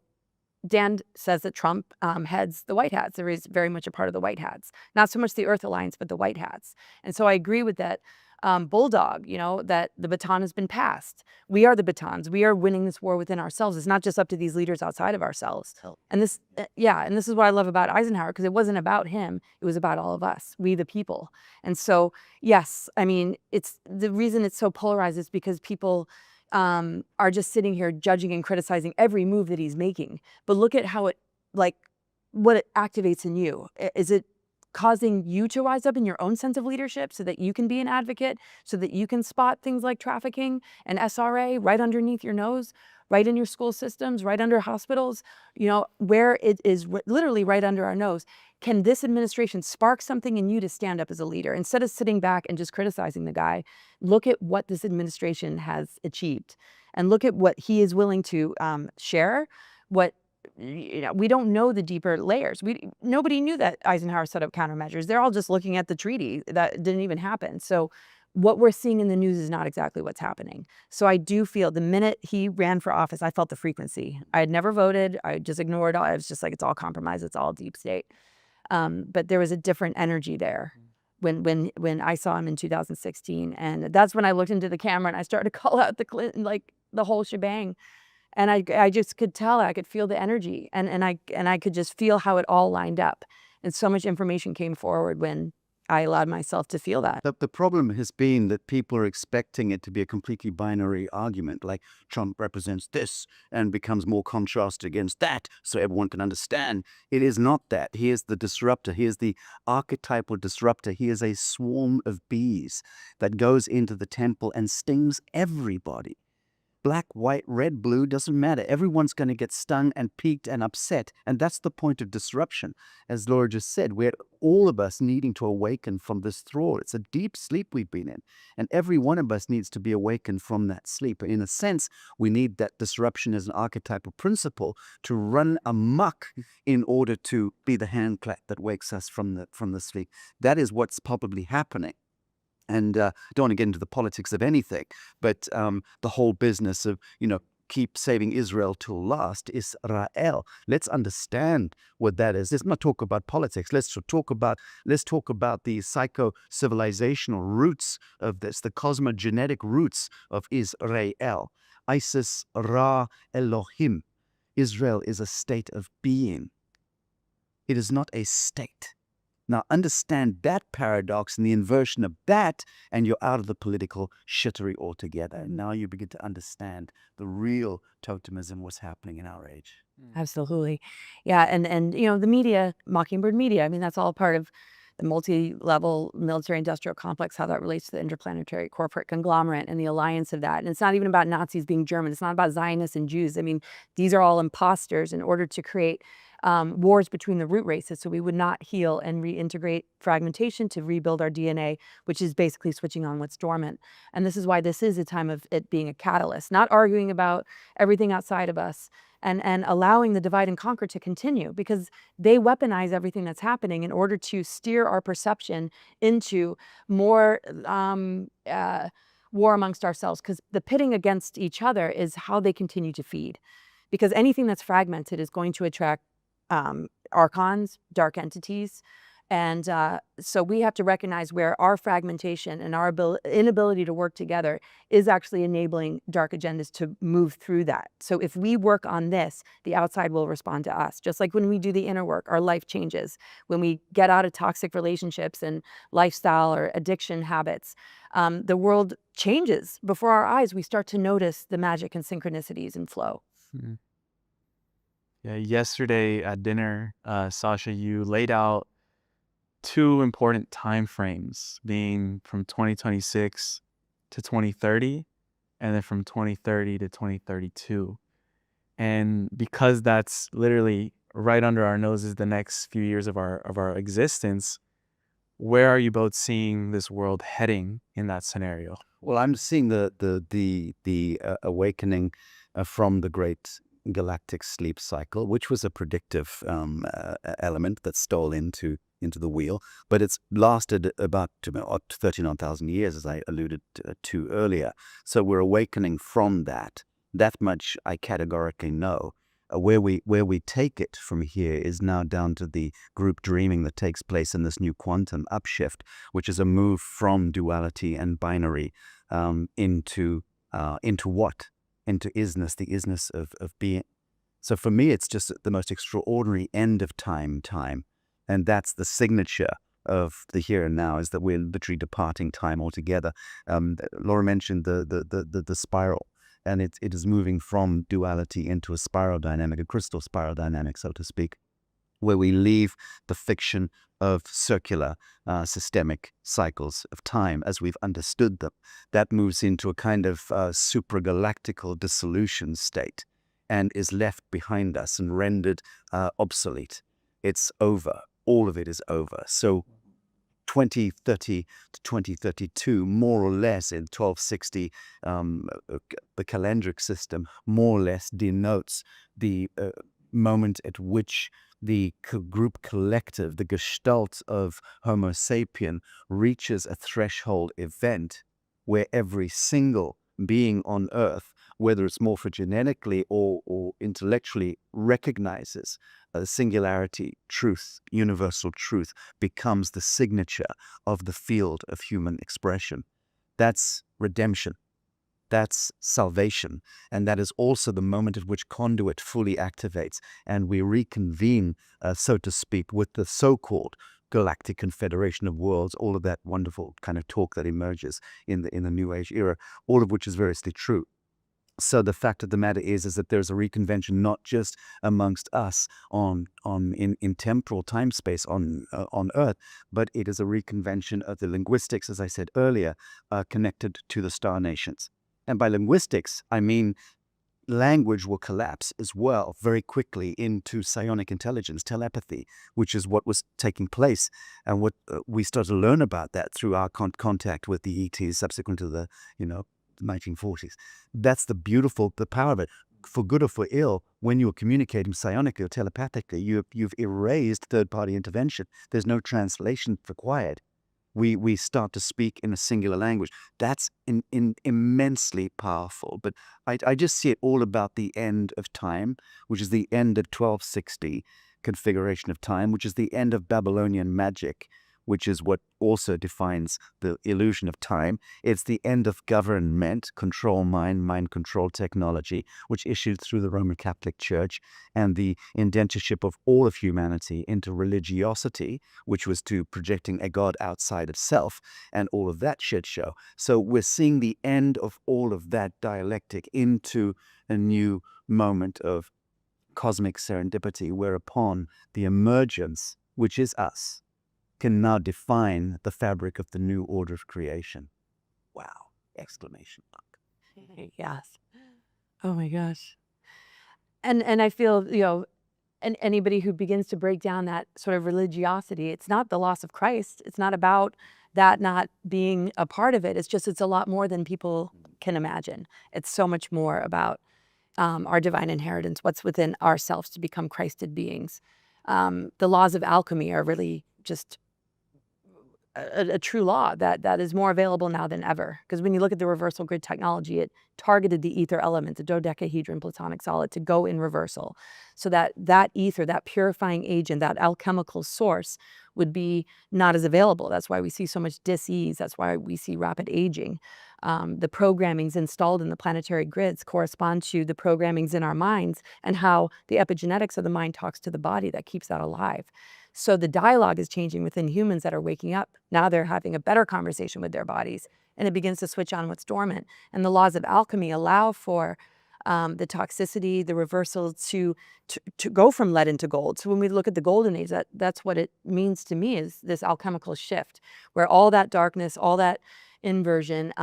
Dan says that Trump heads the white hats. There is very much a part of the white hats, not so much the Earth Alliance, but the white hats. And so I agree with that. Bulldog, that the baton has been passed. We are the batons. We are winning this war within ourselves. It's not just up to these leaders outside of ourselves. And this, and this is what I love about Eisenhower, because it wasn't about him. It was about all of us, we the people. And so, yes, I mean, it's the reason it's so polarized is because people are just sitting here judging and criticizing every move that he's making. But look at how what it activates in you. Is it causing you to rise up in your own sense of leadership so that you can be an advocate, so that you can spot things like trafficking and SRA right underneath your nose, right in your school systems, right under hospitals, where it is literally right under our nose? Can this administration spark something in you to stand up as a leader? Instead of sitting back and just criticizing the guy, look at what this administration has achieved and look at what he is willing to share, we don't know the deeper layers. Nobody knew that Eisenhower set up countermeasures. They're all just looking at the treaty that didn't even happen. So what we're seeing in the news is not exactly what's happening. So I do feel the minute he ran for office, I felt the frequency. I had never voted. I just ignored all. I was just like, it's all compromise. It's all deep state. But there was a different energy there when I saw him in 2016. And that's when I looked into the camera and I started to call out the Clinton, like the whole shebang. And I just could tell, I could feel the energy, and I could just feel how it all lined up. And so much information came forward when I allowed myself to feel that. The problem has been that people are expecting it to be a completely binary argument, like Trump represents this and becomes more contrast against that, so everyone can understand. It is not that. He is the disruptor. He is the archetypal disruptor. He is a swarm of bees that goes into the temple and stings everybody. black, white, red, blue, doesn't matter. Everyone's going to get stung and piqued and upset. And that's the point of disruption. As Laura just said, we're all of us needing to awaken from this thrall. It's a deep sleep we've been in. And every one of us needs to be awakened from that sleep. In a sense, we need that disruption as an archetypal principle to run amok in order to be the hand clap that wakes us from the sleep. That is what's probably happening. And I don't want to get into the politics of anything, but the whole business of, keep saving Israel till last, Israel. Let's understand what that is. Let's not talk about politics. Let's talk about the psycho-civilizational roots of this, the cosmogenetic roots of Israel. Isis, Ra, Elohim. Israel is a state of being. It is not a state. Now understand that paradox and the inversion of that, and you're out of the political shittery altogether. And now you begin to understand the real totemism, what's happening in our age. Absolutely. Yeah. And the media, Mockingbird media, I mean, that's all part of the multi-level military industrial complex, how that relates to the interplanetary corporate conglomerate and the alliance of that. And it's not even about Nazis being German. It's not about Zionists and Jews. I mean, these are all imposters in order to create wars between the root races, so we would not heal and reintegrate fragmentation to rebuild our DNA, which is basically switching on what's dormant. And this is why this is a time of it being a catalyst, not arguing about everything outside of us and allowing the divide and conquer to continue, because they weaponize everything that's happening in order to steer our perception into more war amongst ourselves, because the pitting against each other is how they continue to feed. Because anything that's fragmented is going to attract archons, dark entities. And so we have to recognize where our fragmentation and our inability to work together is actually enabling dark agendas to move through that. So if we work on this, the outside will respond to us. Just like when we do the inner work, our life changes. When we get out of toxic relationships and lifestyle or addiction habits, the world changes before our eyes. We start to notice the magic and synchronicities and flow. Mm-hmm. Yeah, yesterday at dinner, Sacha, you laid out two important time frames, being from 2026 to 2030, and then from 2030 to 2032. And because that's literally right under our noses, the next few years of our existence, where are you both seeing this world heading in that scenario? Well, I'm seeing the awakening from the great galactic sleep cycle, which was a predictive element that stole into the wheel, but it's lasted about 39,000 years, as I alluded to earlier. So we're awakening from that. That much I categorically know. Where we take it from here is now down to the group dreaming that takes place in this new quantum upshift, which is a move from duality and binary into what? Into isness, the isness of being. So for me, it's just the most extraordinary end of time. And that's the signature of the here and now, is that we're literally departing time altogether. Laura mentioned the spiral, and it is moving from duality into a spiral dynamic, a crystal spiral dynamic, so to speak, where we leave the fiction of circular systemic cycles of time as we've understood them. That moves into a kind of supragalactical dissolution state and is left behind us and rendered obsolete. It's over. All of it is over. So 2030 to 2032, more or less in 1260, the calendric system more or less denotes the moment at which the group collective, the gestalt of Homo sapien, reaches a threshold event where every single being on Earth, whether it's morphogenetically or intellectually, recognizes a singularity, truth, universal truth, becomes the signature of the field of human expression. That's redemption. That's salvation. And that is also the moment at which conduit fully activates and we reconvene, so to speak, with the so-called Galactic Confederation of Worlds, all of that wonderful kind of talk that emerges in the New Age era, all of which is variously true. So the fact of the matter is that there's a reconvention not just amongst us in temporal time space on Earth, but it is a reconvention of the linguistics, as I said earlier, connected to the star nations. And by linguistics, I mean language will collapse as well very quickly into psionic intelligence, telepathy, which is what was taking place. And what we started to learn about that through our contact with the ETs subsequent to the, 1940s. That's the power of it. For good or for ill, when you're communicating psionically or telepathically, you've erased third-party intervention. There's no translation required. We start to speak in a singular language. That's immensely powerful. But I just see it all about the end of time, which is the end of 1260 configuration of time, which is the end of Babylonian magic, which is what also defines the illusion of time. It's the end of government, control mind control technology, which issued through the Roman Catholic Church, and the indentureship of all of humanity into religiosity, which was to projecting a God outside of self, and all of that shit show. So we're seeing the end of all of that dialectic into a new moment of cosmic serendipity, whereupon the emergence, which is us, can now define the fabric of the new order of creation. Wow! Exclamation mark. Yes. Oh my gosh. And I feel, and anybody who begins to break down that sort of religiosity, it's not the loss of Christ. It's not about that not being a part of it. It's a lot more than people can imagine. It's so much more about our divine inheritance, what's within ourselves to become Christed beings. The laws of alchemy are really just a true law that is more available now than ever. Because when you look at the reversal grid technology, it targeted the ether element, the dodecahedron platonic solid, to go in reversal. So that ether, that purifying agent, that alchemical source would be not as available. That's why we see so much dis-ease. That's why we see rapid aging. The programmings installed in the planetary grids correspond to the programmings in our minds and how the epigenetics of the mind talks to the body that keeps that alive. So the dialogue is changing within humans that are waking up. Now they're having a better conversation with their bodies, and it begins to switch on what's dormant. And the laws of alchemy allow for the toxicity, the reversal to go from lead into gold. So when we look at the golden age, that's what it means to me, is this alchemical shift where all that darkness, all that inversion,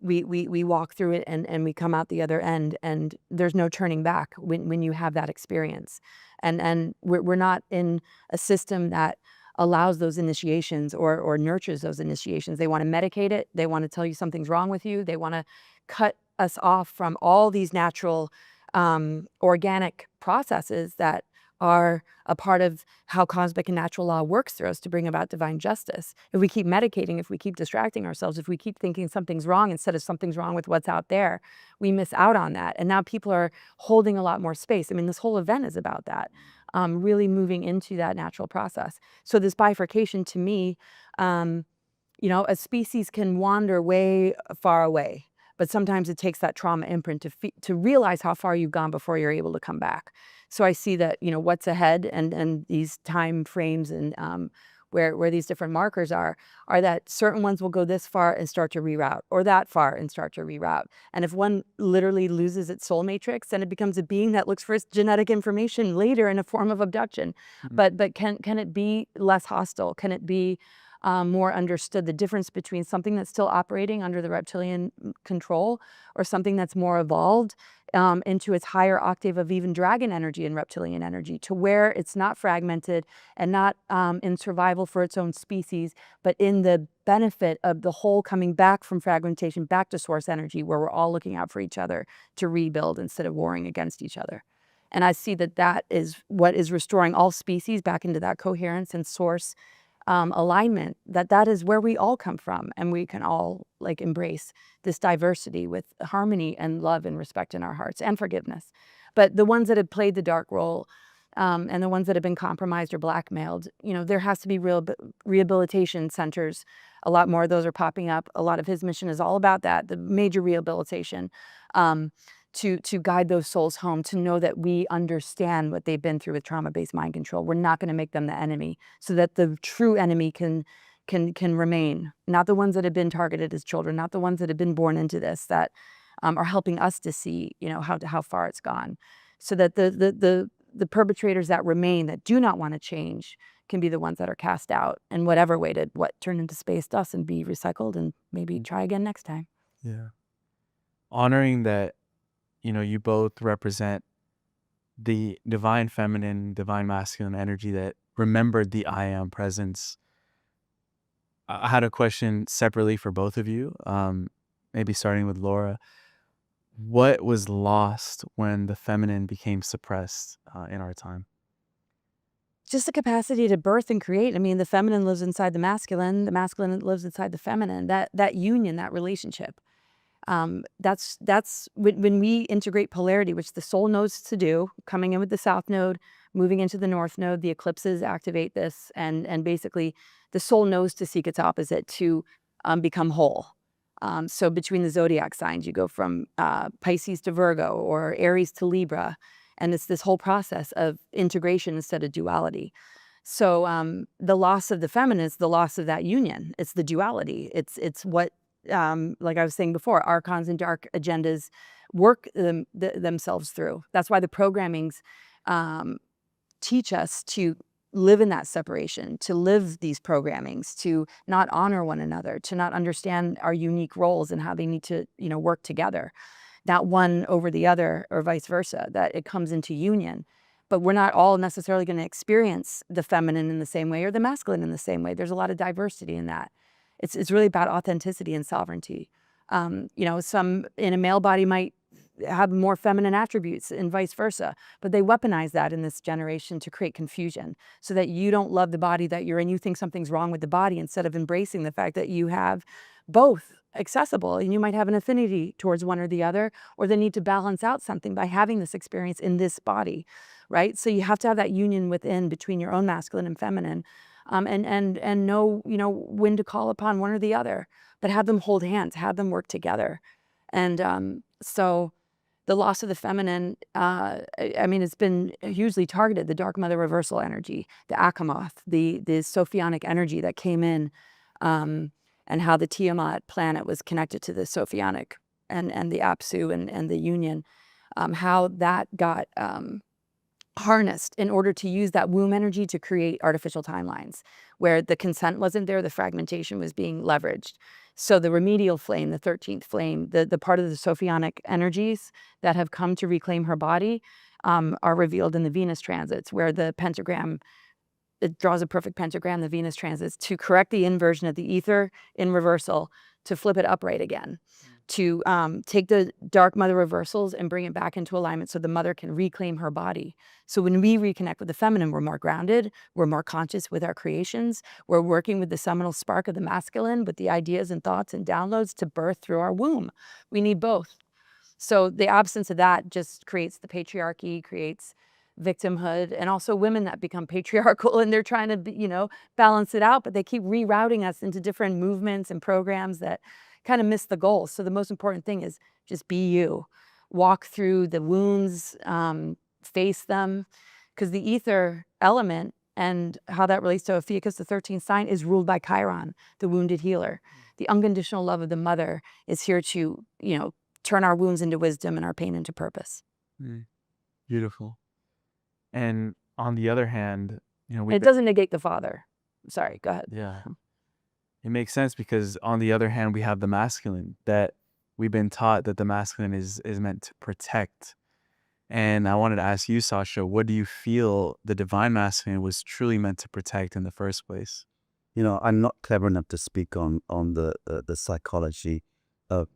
we walk through it and we come out the other end, and there's no turning back when you have that experience. And we're not in a system that allows those initiations or nurtures those initiations. They want to medicate it. They want to tell you something's wrong with you. They want to cut us off from all these natural organic processes that are a part of how cosmic and natural law works through us to bring about divine justice. If we keep medicating, if we keep distracting ourselves, if we keep thinking something's wrong instead of something's wrong with what's out there, we miss out on that. And now people are holding a lot more space. I mean, this whole event is about that, really moving into that natural process. So this bifurcation to me, a species can wander way far away, but sometimes it takes that trauma imprint to realize how far you've gone before you're able to come back. So I see that, what's ahead and these time frames and where these different markers are that certain ones will go this far and start to reroute, or that far and start to reroute. And if one literally loses its soul matrix, then it becomes a being that looks for its genetic information later in a form of abduction. Mhm. But can it be less hostile? Can it be more understood, the difference between something that's still operating under the reptilian control or something that's more evolved into its higher octave of even dragon energy and reptilian energy, to where it's not fragmented and not in survival for its own species, but in the benefit of the whole coming back from fragmentation back to source energy, where we're all looking out for each other to rebuild instead of warring against each other. And I see that is what is restoring all species back into that coherence and source alignment, that is where we all come from, and we can all embrace this diversity with harmony and love and respect in our hearts and forgiveness. But the ones that have played the dark role and the ones that have been compromised or blackmailed, there has to be real rehabilitation centers. A lot more of those are popping up. A lot of his mission is all about that, the major rehabilitation, to guide those souls home, to know that we understand what they've been through with trauma-based mind control. We're not going to make them the enemy, so that the true enemy can remain. Not the ones that have been targeted as children, not the ones that have been born into this, that are helping us to see, how far it's gone, so that the perpetrators that remain, that do not want to change, can be the ones that are cast out in whatever way to turn into space dust and be recycled and maybe try again next time. Yeah. honoring that, you both represent the divine feminine, divine masculine energy that remembered the I am presence. I had a question separately for both of you, maybe starting with Laura. What was lost when the feminine became suppressed in our time? Just the capacity to birth and create. I mean, the feminine lives inside the masculine lives inside the feminine. That union, that relationship. That's when we integrate polarity, which the soul knows to do, coming in with the south node, moving into the north node, the eclipses activate this, and basically the soul knows to seek its opposite to become whole. So between the zodiac signs, you go from Pisces to Virgo or Aries to Libra, and it's this whole process of integration instead of duality. So the loss of the feminine is the loss of that union. It's the duality. It's what like I was saying before, archons and dark agendas work themselves through. That's why the programmings teach us to live in that separation, to live these programmings, to not honor one another, to not understand our unique roles and how they need to, work together. Not one over the other or vice versa, that it comes into union. But we're not all necessarily going to experience the feminine in the same way or the masculine in the same way. There's a lot of diversity in that. It's really about authenticity and sovereignty. Some in a male body might have more feminine attributes and vice versa, but they weaponize that in this generation to create confusion so that you don't love the body that you're in. You think something's wrong with the body instead of embracing the fact that you have both accessible, and you might have an affinity towards one or the other, or the need to balance out something by having this experience in this body, right? So you have to have that union within between your own masculine and feminine, and know, when to call upon one or the other, but have them hold hands, have them work together. And so the loss of the feminine, I mean, it's been hugely targeted. The dark mother reversal energy, the Achamoth, the Sophionic energy that came in, and how the Tiamat planet was connected to the Sophionic and the Apsu and the union, how that got harnessed in order to use that womb energy to create artificial timelines where the consent wasn't there, the fragmentation was being leveraged. So the remedial flame, the 13th flame, the part of the Sophionic energies that have come to reclaim her body are revealed in the Venus transits, where the pentagram, it draws a perfect pentagram, the Venus transits, to correct the inversion of the ether in reversal, to flip it upright again, to take the dark mother reversals and bring it back into alignment so the mother can reclaim her body. So when we reconnect with the feminine, we're more grounded, we're more conscious with our creations, we're working with the seminal spark of the masculine with the ideas and thoughts and downloads to birth through our womb. We need both. So the absence of that just creates the patriarchy, creates victimhood, and also women that become patriarchal, and they're trying to, balance it out, but they keep rerouting us into different movements and programs that kind of miss the goal. So the most important thing is just be you. Walk through the wounds, face them, because the ether element and how that relates to Ophiuchus, the 13th sign, is ruled by Chiron, the wounded healer. The unconditional love of the mother is here to, turn our wounds into wisdom and our pain into purpose. Beautiful. And on the other hand, It doesn't negate the father. Sorry, go ahead. Yeah. It makes sense because on the other hand, we have the masculine, that we've been taught that the masculine is meant to protect. And I wanted to ask you, Sacha, what do you feel the divine masculine was truly meant to protect in the first place? I'm not clever enough to speak on the psychology of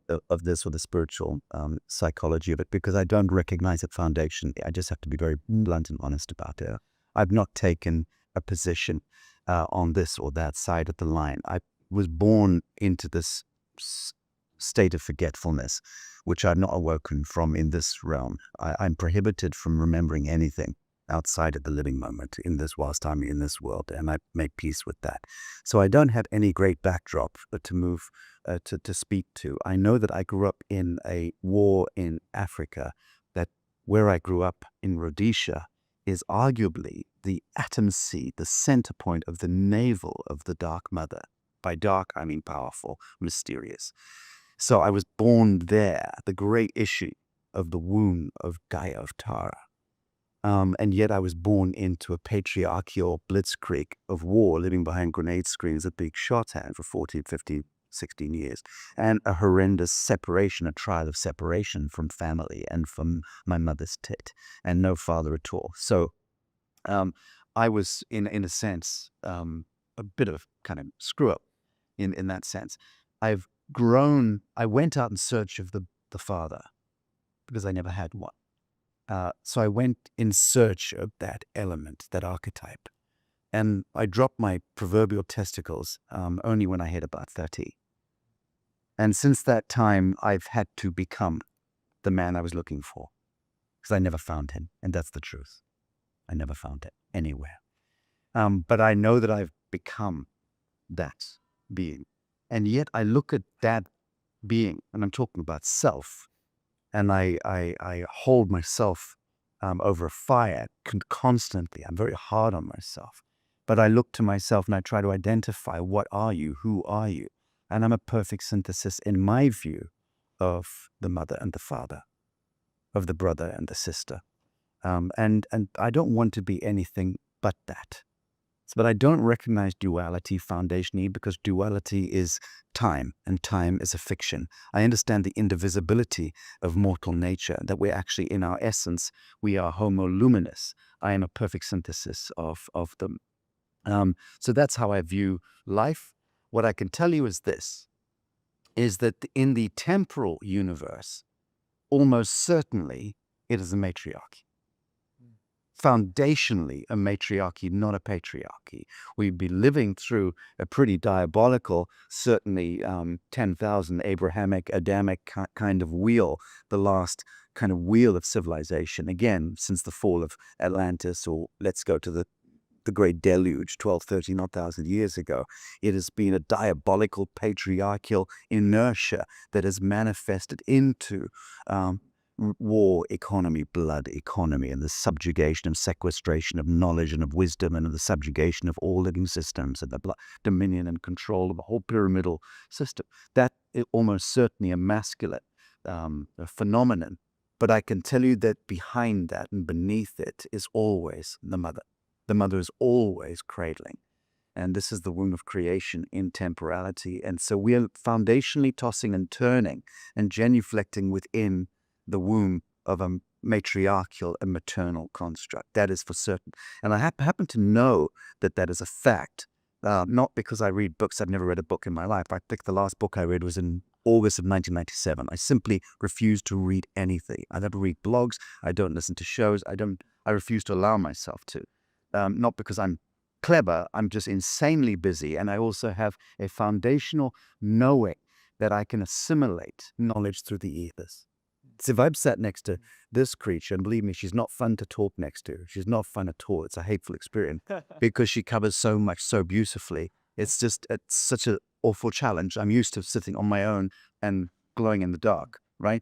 this, or the spiritual psychology of it, because I don't recognize a foundation. I just have to be very blunt and honest about it. I've not taken a position on this or that side of the line. I was born into this state of forgetfulness, which I've not awoken from in this realm. I'm prohibited from remembering anything outside of the living moment in this, whilst I'm in this world, and I make peace with that. So I don't have any great backdrop to move to speak to. I know that I grew up in a war in Africa, that where I grew up in Rhodesia is arguably the atom seed, the center point of the navel of the Dark Mother. By dark, I mean powerful, mysterious. So I was born there, the great issue of the womb of Gaia, of Tara. And yet I was born into a patriarchal blitzkrieg of war, living behind grenade screens that being shot at for 40, 50 16 years, and a horrendous separation, a trial of separation from family and from my mother's tit, and no father at all. So I was, in a sense, a bit of kind of screw up in that sense. I've grown. I went out in search of the father because I never had one. So I went in search of that element, that archetype. And I dropped my proverbial testicles only when I hit about 30. And since that time, I've had to become the man I was looking for because I never found him. And that's the truth. I never found it anywhere. But I know that I've become that being. And yet I look at that being, and I'm talking about self, and I hold myself over fire constantly. I'm very hard on myself. But I look to myself and I try to identify, what are you? Who are you? And I'm a perfect synthesis, in my view, of the mother and the father, of the brother and the sister. And I don't want to be anything but that. But I don't recognize duality foundationally, because duality is time, and time is a fiction. I understand the indivisibility of mortal nature, that we're actually, in our essence, we are homo luminous. I am a perfect synthesis of them. So that's how I view life. What I can tell you is this, is that in the temporal universe, almost certainly it is a matriarchy. Foundationally a matriarchy, not a patriarchy. We'd be living through a pretty diabolical, certainly 10,000 Abrahamic, Adamic kind of wheel, the last kind of wheel of civilization, again, since the fall of Atlantis, or let's go to the great deluge 12, 13 odd thousand years ago. It has been a diabolical patriarchal inertia that has manifested into war economy, blood economy, and the subjugation and sequestration of knowledge and of wisdom, and of the subjugation of all living systems, and the dominion and control of the whole pyramidal system. That is almost certainly a masculine phenomenon. But I can tell you that behind that and beneath it is always the mother. The mother is always cradling. And this is the womb of creation in temporality. And so we are foundationally tossing and turning and genuflecting within the womb of a matriarchal and maternal construct. That is for certain. And I happen to know that that is a fact, not because I read books. I've never read a book in my life. I think the last book I read was in August of 1997. I simply refuse to read anything. I never read blogs. I don't listen to shows. I refuse to allow myself to. Not because I'm clever, I'm just insanely busy. And I also have a foundational knowing that I can assimilate knowledge through the ethers. So if I'm sat next to this creature, and believe me, she's not fun to talk next to. She's not fun at all. It's a hateful experience because she covers so much so beautifully. It's such an awful challenge. I'm used to sitting on my own and glowing in the dark, right?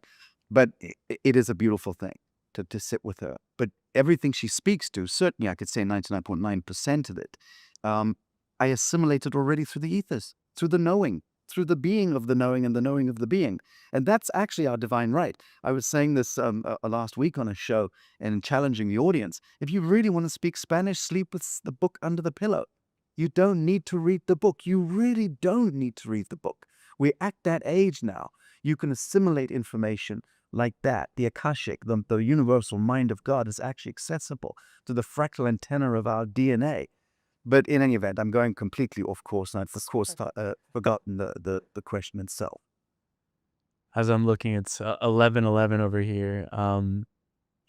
But it is a beautiful thing to sit with her. But everything she speaks to, certainly I could say 99.9% of it, I assimilated already through the ethers, through the knowing, through the being of the knowing and the knowing of the being. And that's actually our divine right. I was saying this last week on a show and challenging the audience. If you really want to speak Spanish, sleep with the book under the pillow. You don't need to read the book. You really don't need to read the book. We're at that age now. You can assimilate information like that. The Akashic, the universal mind of God, is actually accessible to the fractal antenna of our DNA. But in any event, I'm going completely off course, and I've, of course, forgotten the question itself. As I'm looking, it's 11:11 over here.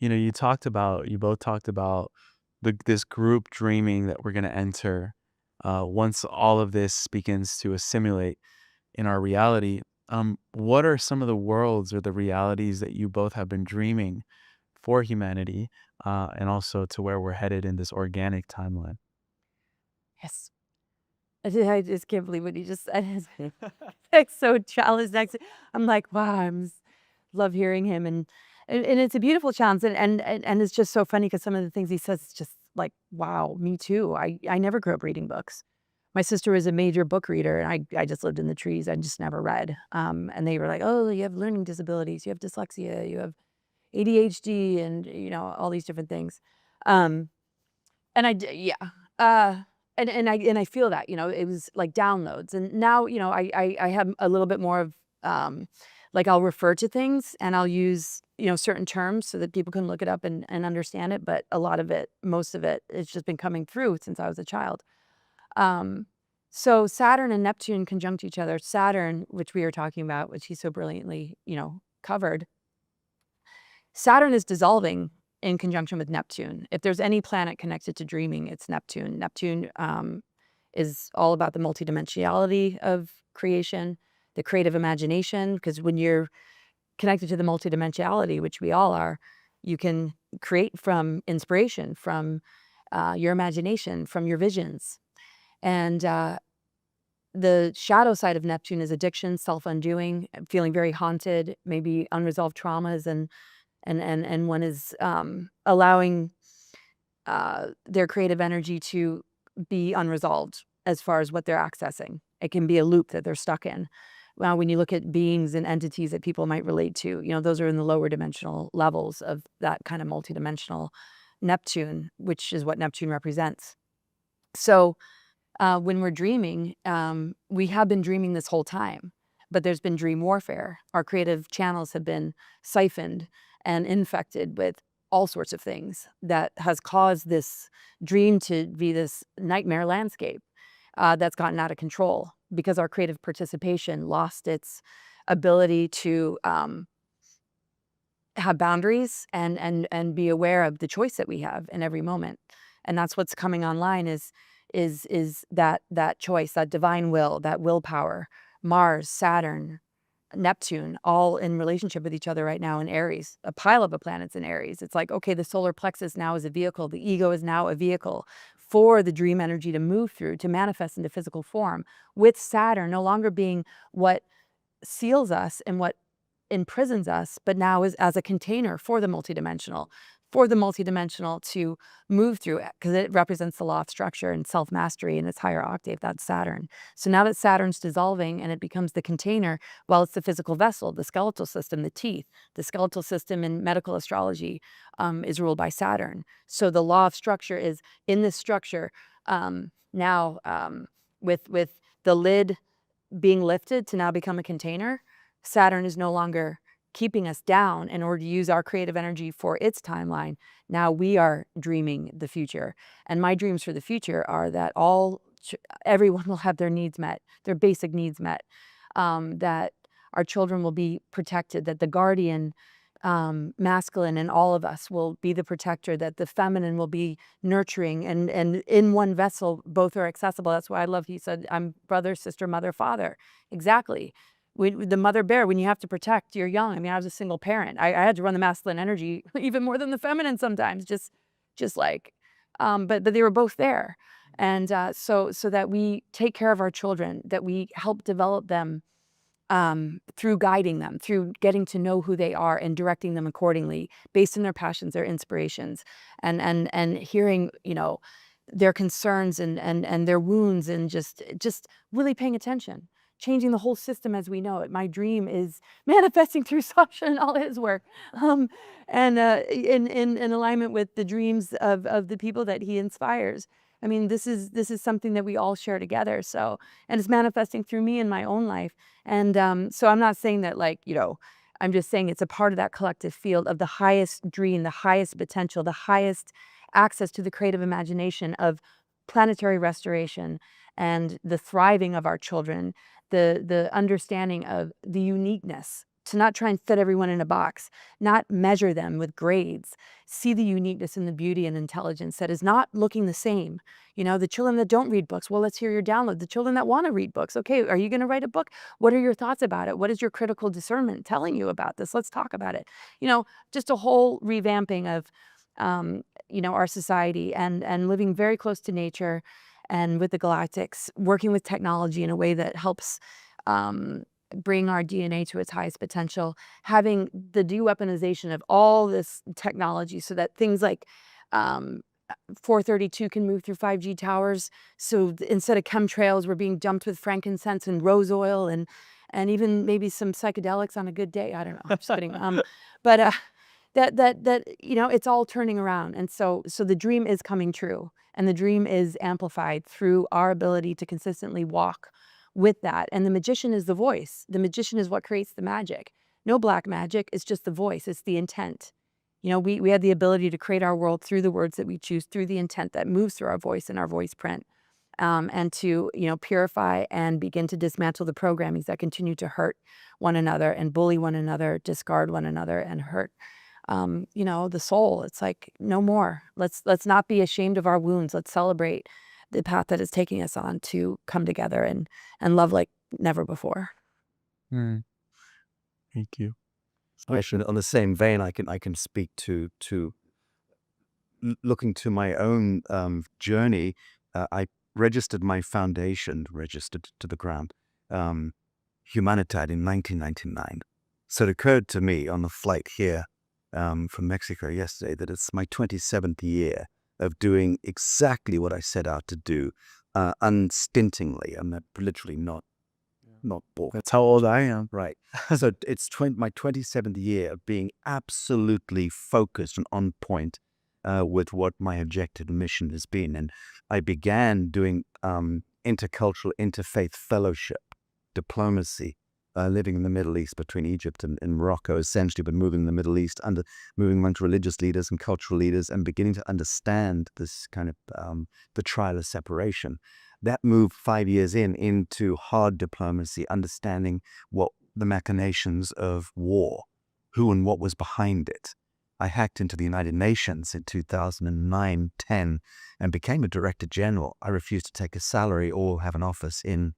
You both talked about this group dreaming that we're going to enter once all of this begins to assimilate in our reality. What are some of the worlds or the realities that you both have been dreaming for humanity, and also to where we're headed in this organic timeline? Yes. I just can't believe what he just said. It's so challenged. I'm like, wow, love hearing him. And it's a beautiful challenge. And it's just so funny because some of the things he says, is just like, wow, me too. I never grew up reading books. My sister was a major book reader, and I just lived in the trees. I just never read. And they were like, oh, you have learning disabilities, you have dyslexia, you have ADHD, and all these different things. And and I feel that, it was like downloads. And now, I have a little bit more of, like, I'll refer to things and I'll use, certain terms so that people can look it up and understand it. But a lot of it, most of it, it's just been coming through since I was a child. So Saturn and Neptune conjunct each other. Saturn, which we were talking about, which he so brilliantly, covered. Saturn is dissolving in conjunction with Neptune. If there's any planet connected to dreaming, it's Neptune. Neptune is all about the multidimensionality of creation, the creative imagination, because when you're connected to the multidimensionality, which we all are, you can create from inspiration, from your imagination, from your visions. And the shadow side of Neptune is addiction, self-undoing, feeling very haunted, maybe unresolved traumas, and one is allowing their creative energy to be unresolved as far as what they're accessing. It can be a loop that they're stuck in. Well, when you look at beings and entities that people might relate to, those are in the lower dimensional levels of that kind of multidimensional Neptune, which is what Neptune represents. So when we're dreaming, we have been dreaming this whole time, but there's been dream warfare. Our creative channels have been siphoned and infected with all sorts of things that has caused this dream to be this nightmare landscape that's gotten out of control because our creative participation lost its ability to have boundaries and be aware of the choice that we have in every moment. And that's what's coming online is that choice, that divine will, that willpower. Mars, Saturn, Neptune, all in relationship with each other right now in Aries, a pile of planets in Aries. It's like, okay, the solar plexus now is a vehicle. The ego is now a vehicle for the dream energy to move through, to manifest into physical form, with Saturn no longer being what seals us and what imprisons us, but now is as a container for the multidimensional to move through it, because it represents the law of structure and self-mastery in its higher octave. That's Saturn. So now that Saturn's dissolving and it becomes the container, well, it's the physical vessel, the skeletal system, the teeth. The skeletal system in medical astrology is ruled by Saturn. So the law of structure is in this structure now with the lid being lifted to now become a container. Saturn is no longer keeping us down in order to use our creative energy for its timeline. Now we are dreaming the future. And my dreams for the future are that everyone will have their needs met, their basic needs met, that our children will be protected, that the guardian masculine in all of us will be the protector, that the feminine will be nurturing, and in one vessel, both are accessible. That's why I love, he said, I'm brother, sister, mother, father. Exactly. The mother bear, when you have to protect your young. I mean, I was a single parent. I had to run the masculine energy even more than the feminine sometimes, just like, but they were both there. And so that we take care of our children, that we help develop them through guiding them, through getting to know who they are and directing them accordingly based on their passions, their inspirations, and hearing, their concerns and their wounds, and just really paying attention. Changing the whole system as we know it. My dream is manifesting through Sacha and all his work, and in alignment with the dreams of the people that he inspires. I mean, this is something that we all share together. So, and it's manifesting through me in my own life. And so I'm not saying that, like, I'm just saying it's a part of that collective field of the highest dream, the highest potential, the highest access to the creative imagination of planetary restoration and the thriving of our children, the understanding of the uniqueness, to not try and fit everyone in a box, not measure them with grades, see the uniqueness and the beauty and intelligence that is not looking the same. The children that don't read books, well, let's hear your download. The children that want to read books, okay, are you going to write a book? What are your thoughts about it? What is your critical discernment telling you about this? Let's talk about it. Just a whole revamping of, our society and living very close to nature, and with the Galactics, working with technology in a way that helps bring our DNA to its highest potential, having the de-weaponization of all this technology so that things like 432 can move through 5G towers. So instead of chemtrails, we're being dumped with frankincense and rose oil and even maybe some psychedelics on a good day. I don't know. I'm just kidding. But that it's all turning around. And so the dream is coming true, and the dream is amplified through our ability to consistently walk with that. And the magician is the voice. The magician is what creates the magic. No black magic, it's just the voice, it's the intent. We have the ability to create our world through the words that we choose, through the intent that moves through our voice and our voice print, and to purify and begin to dismantle the programmings that continue to hurt one another and bully one another, discard one another, and hurt the soul. It's like, no more. Let's not be ashamed of our wounds. Let's celebrate the path that is taking us on to come together and love like never before. Mm. Thank you. Actually, on the same vein, I can speak to looking to my own journey. I registered my foundation, registered to the ground, Humanitad in 1999. So it occurred to me on the flight here from Mexico yesterday that it's my 27th year of doing exactly what I set out to do, unstintingly. I'm literally not bored. That's how old I am. Right. So it's my 27th year of being absolutely focused and on point with what my objective mission has been. And I began doing intercultural, interfaith fellowship, diplomacy, living in the Middle East between Egypt and Morocco, essentially, but moving in the Middle East, moving amongst religious leaders and cultural leaders, and beginning to understand this kind of the trial of separation. That moved 5 years into hard diplomacy, understanding what the machinations of war, who and what was behind it. I hacked into the United Nations in 2009-10 and became a director general. I refused to take a salary or have an office in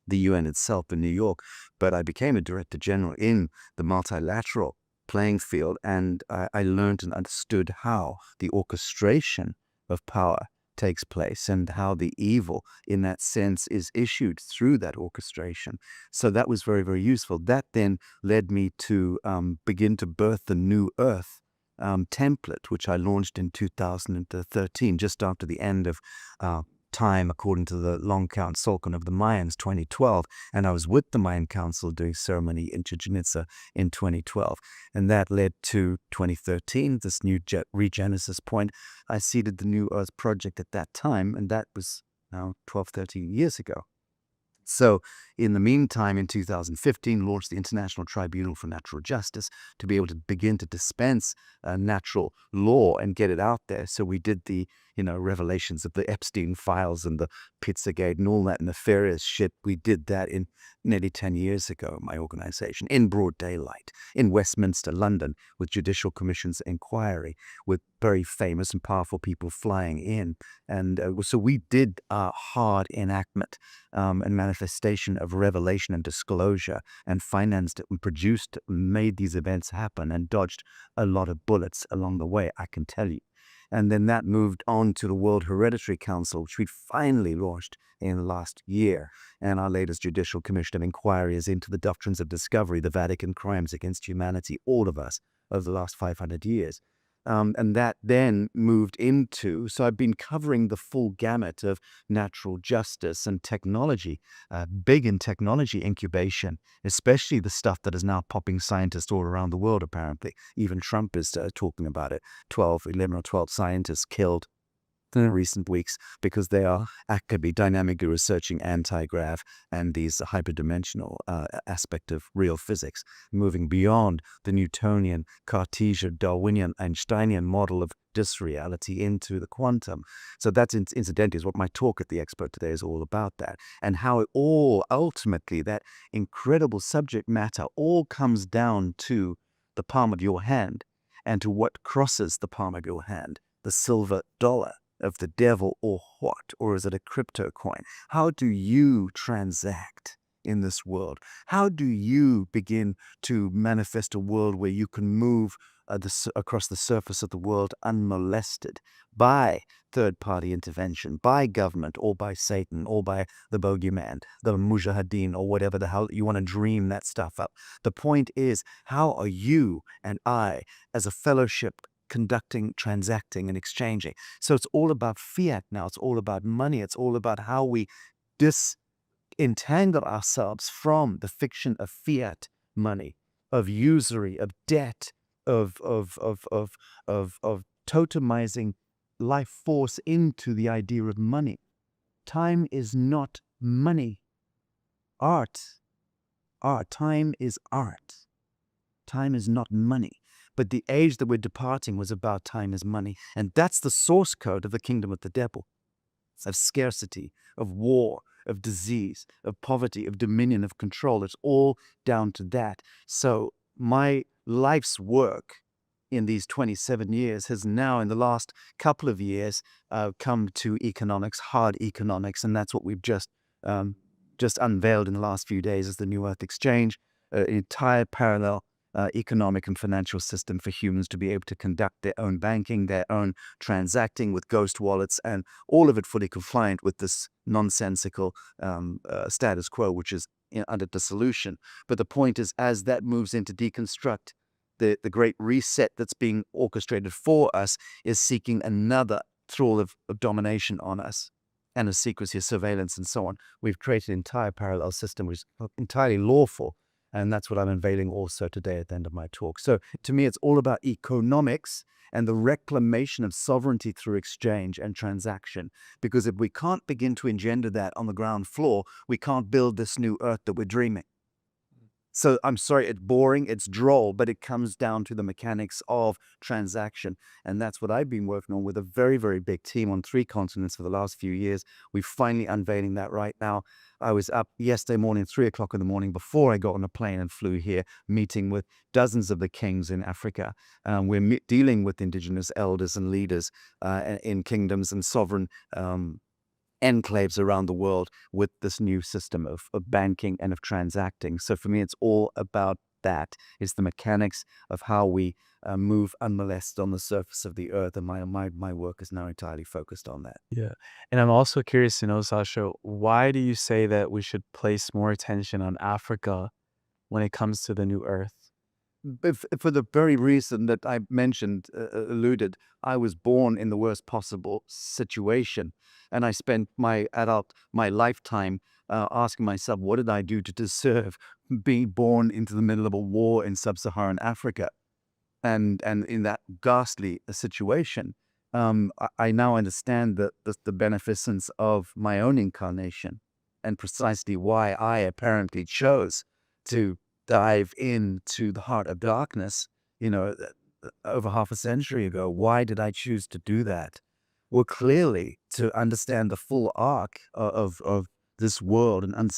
the UN itself in New York, but I became a director general in the multilateral playing field, and I learned and understood how the orchestration of power takes place and how the evil in that sense is issued through that orchestration. So that was very, very useful. That then led me to begin to birth the New Earth template, which I launched in 2013, just after the end of time, according to the long count Solkan of the Mayans, 2012. And I was with the Mayan Council doing ceremony in Chichen Itza in 2012. And that led to 2013, this new regenesis point. I seeded the New Earth Project at that time, and that was now 12, 13 years ago. So in the meantime, in 2015, launched the International Tribunal for Natural Justice to be able to begin to dispense natural law and get it out there. So we did the revelations of the Epstein files and the Pizzagate and all that nefarious shit. We did that in nearly 10 years ago, my organization, in broad daylight, in Westminster, London, with judicial commissions inquiry, with very famous and powerful people flying in. And so we did hard enactment and manifestation of revelation and disclosure, and financed it and produced, made these events happen, and dodged a lot of bullets along the way, I can tell you. And then that moved on to the World Hereditary Council, which we finally launched in last year. And our latest Judicial Commission of Inquiry is into the doctrines of discovery, the Vatican crimes against humanity, all of us, over the last 500 years. And that then moved into, so I've been covering the full gamut of natural justice and technology, big in technology incubation, especially the stuff that is now popping scientists all around the world, apparently. Even Trump is talking about it. 11 or 12 scientists killed in recent weeks because they are actively dynamically researching anti-grav and these hyperdimensional aspect of real physics, moving beyond the Newtonian, Cartesian, Darwinian, Einsteinian model of disreality into the quantum. So that's incidentally is what my talk at the Expo today is all about, that, and how it all ultimately, that incredible subject matter all comes down to the palm of your hand and to what crosses the palm of your hand, the silver dollar of the devil, or what? Or is it a crypto coin? How do you transact in this world? How do you begin to manifest a world where you can move across the surface of the world unmolested by third-party intervention, by government, or by Satan, or by the bogeyman, the mujahideen, or whatever the hell you want to dream that stuff up? The point is, how are you and I, as a fellowship, conducting, transacting, and exchanging? So it's all about fiat now. It's all about money. It's all about how we disentangle ourselves from the fiction of fiat money, of usury, of debt, of totemizing life force into the idea of money. Time is not money. Art. Time is art. Time is not money. But the age that we're departing was about time is money. And that's the source code of the kingdom of the devil. Of scarcity, of war, of disease, of poverty, of dominion, of control. It's all down to that. So my life's work in these 27 years has now, in the last couple of years, come to economics, hard economics, and that's what we've just unveiled in the last few days as the New Earth Exchange, an entire parallel economic and financial system for humans to be able to conduct their own banking, their own transacting with ghost wallets, and all of it fully compliant with this nonsensical status quo, which is under dissolution. But the point is, as that moves into deconstruct, the great reset that's being orchestrated for us is seeking another thrall of domination on us, and a secrecy of surveillance and so on. We've created an entire parallel system which is entirely lawful. And that's what I'm unveiling also today at the end of my talk. So to me, it's all about economics and the reclamation of sovereignty through exchange and transaction. Because if we can't begin to engender that on the ground floor, we can't build this new earth that we're dreaming. So I'm sorry, it's boring, it's droll, but it comes down to the mechanics of transaction. And that's what I've been working on with a very, very big team on 3 continents for the last few years. We're finally unveiling that right now. I was up yesterday morning, 3 o'clock in the morning, before I got on a plane and flew here, meeting with dozens of the kings in Africa. We're dealing with indigenous elders and leaders in kingdoms and sovereign enclaves around the world with this new system of banking and of transacting. So for me, it's all about that. It's the mechanics of how we move unmolested on the surface of the earth. And my work is now entirely focused on that. Yeah. And I'm also curious to know, Sacha, why do you say that we should place more attention on Africa when it comes to the new earth? For the very reason that I mentioned, alluded, I was born in the worst possible situation. And I spent my lifetime asking myself, what did I do to deserve being born into the middle of a war in sub-Saharan Africa? And in that ghastly situation, I now understand the beneficence of my own incarnation, and precisely why I apparently chose to dive into the heart of darkness, over half a century ago. Why did I choose to do that? Well, clearly to understand the full arc of this world and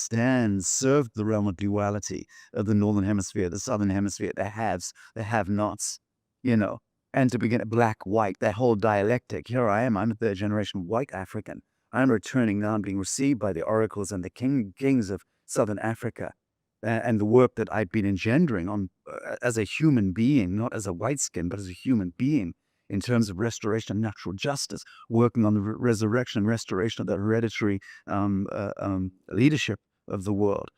serve the realm of duality of the Northern Hemisphere, the Southern Hemisphere, the haves, the have-nots, and to begin black, white, that whole dialectic. Here I am, I'm a 3rd generation white African. I'm returning now and being received by the oracles and the kings of Southern Africa. And the work that I've been engendering on as a human being, not as a white skin, but as a human being, in terms of restoration of natural justice, working on the resurrection and restoration of the hereditary leadership of the world,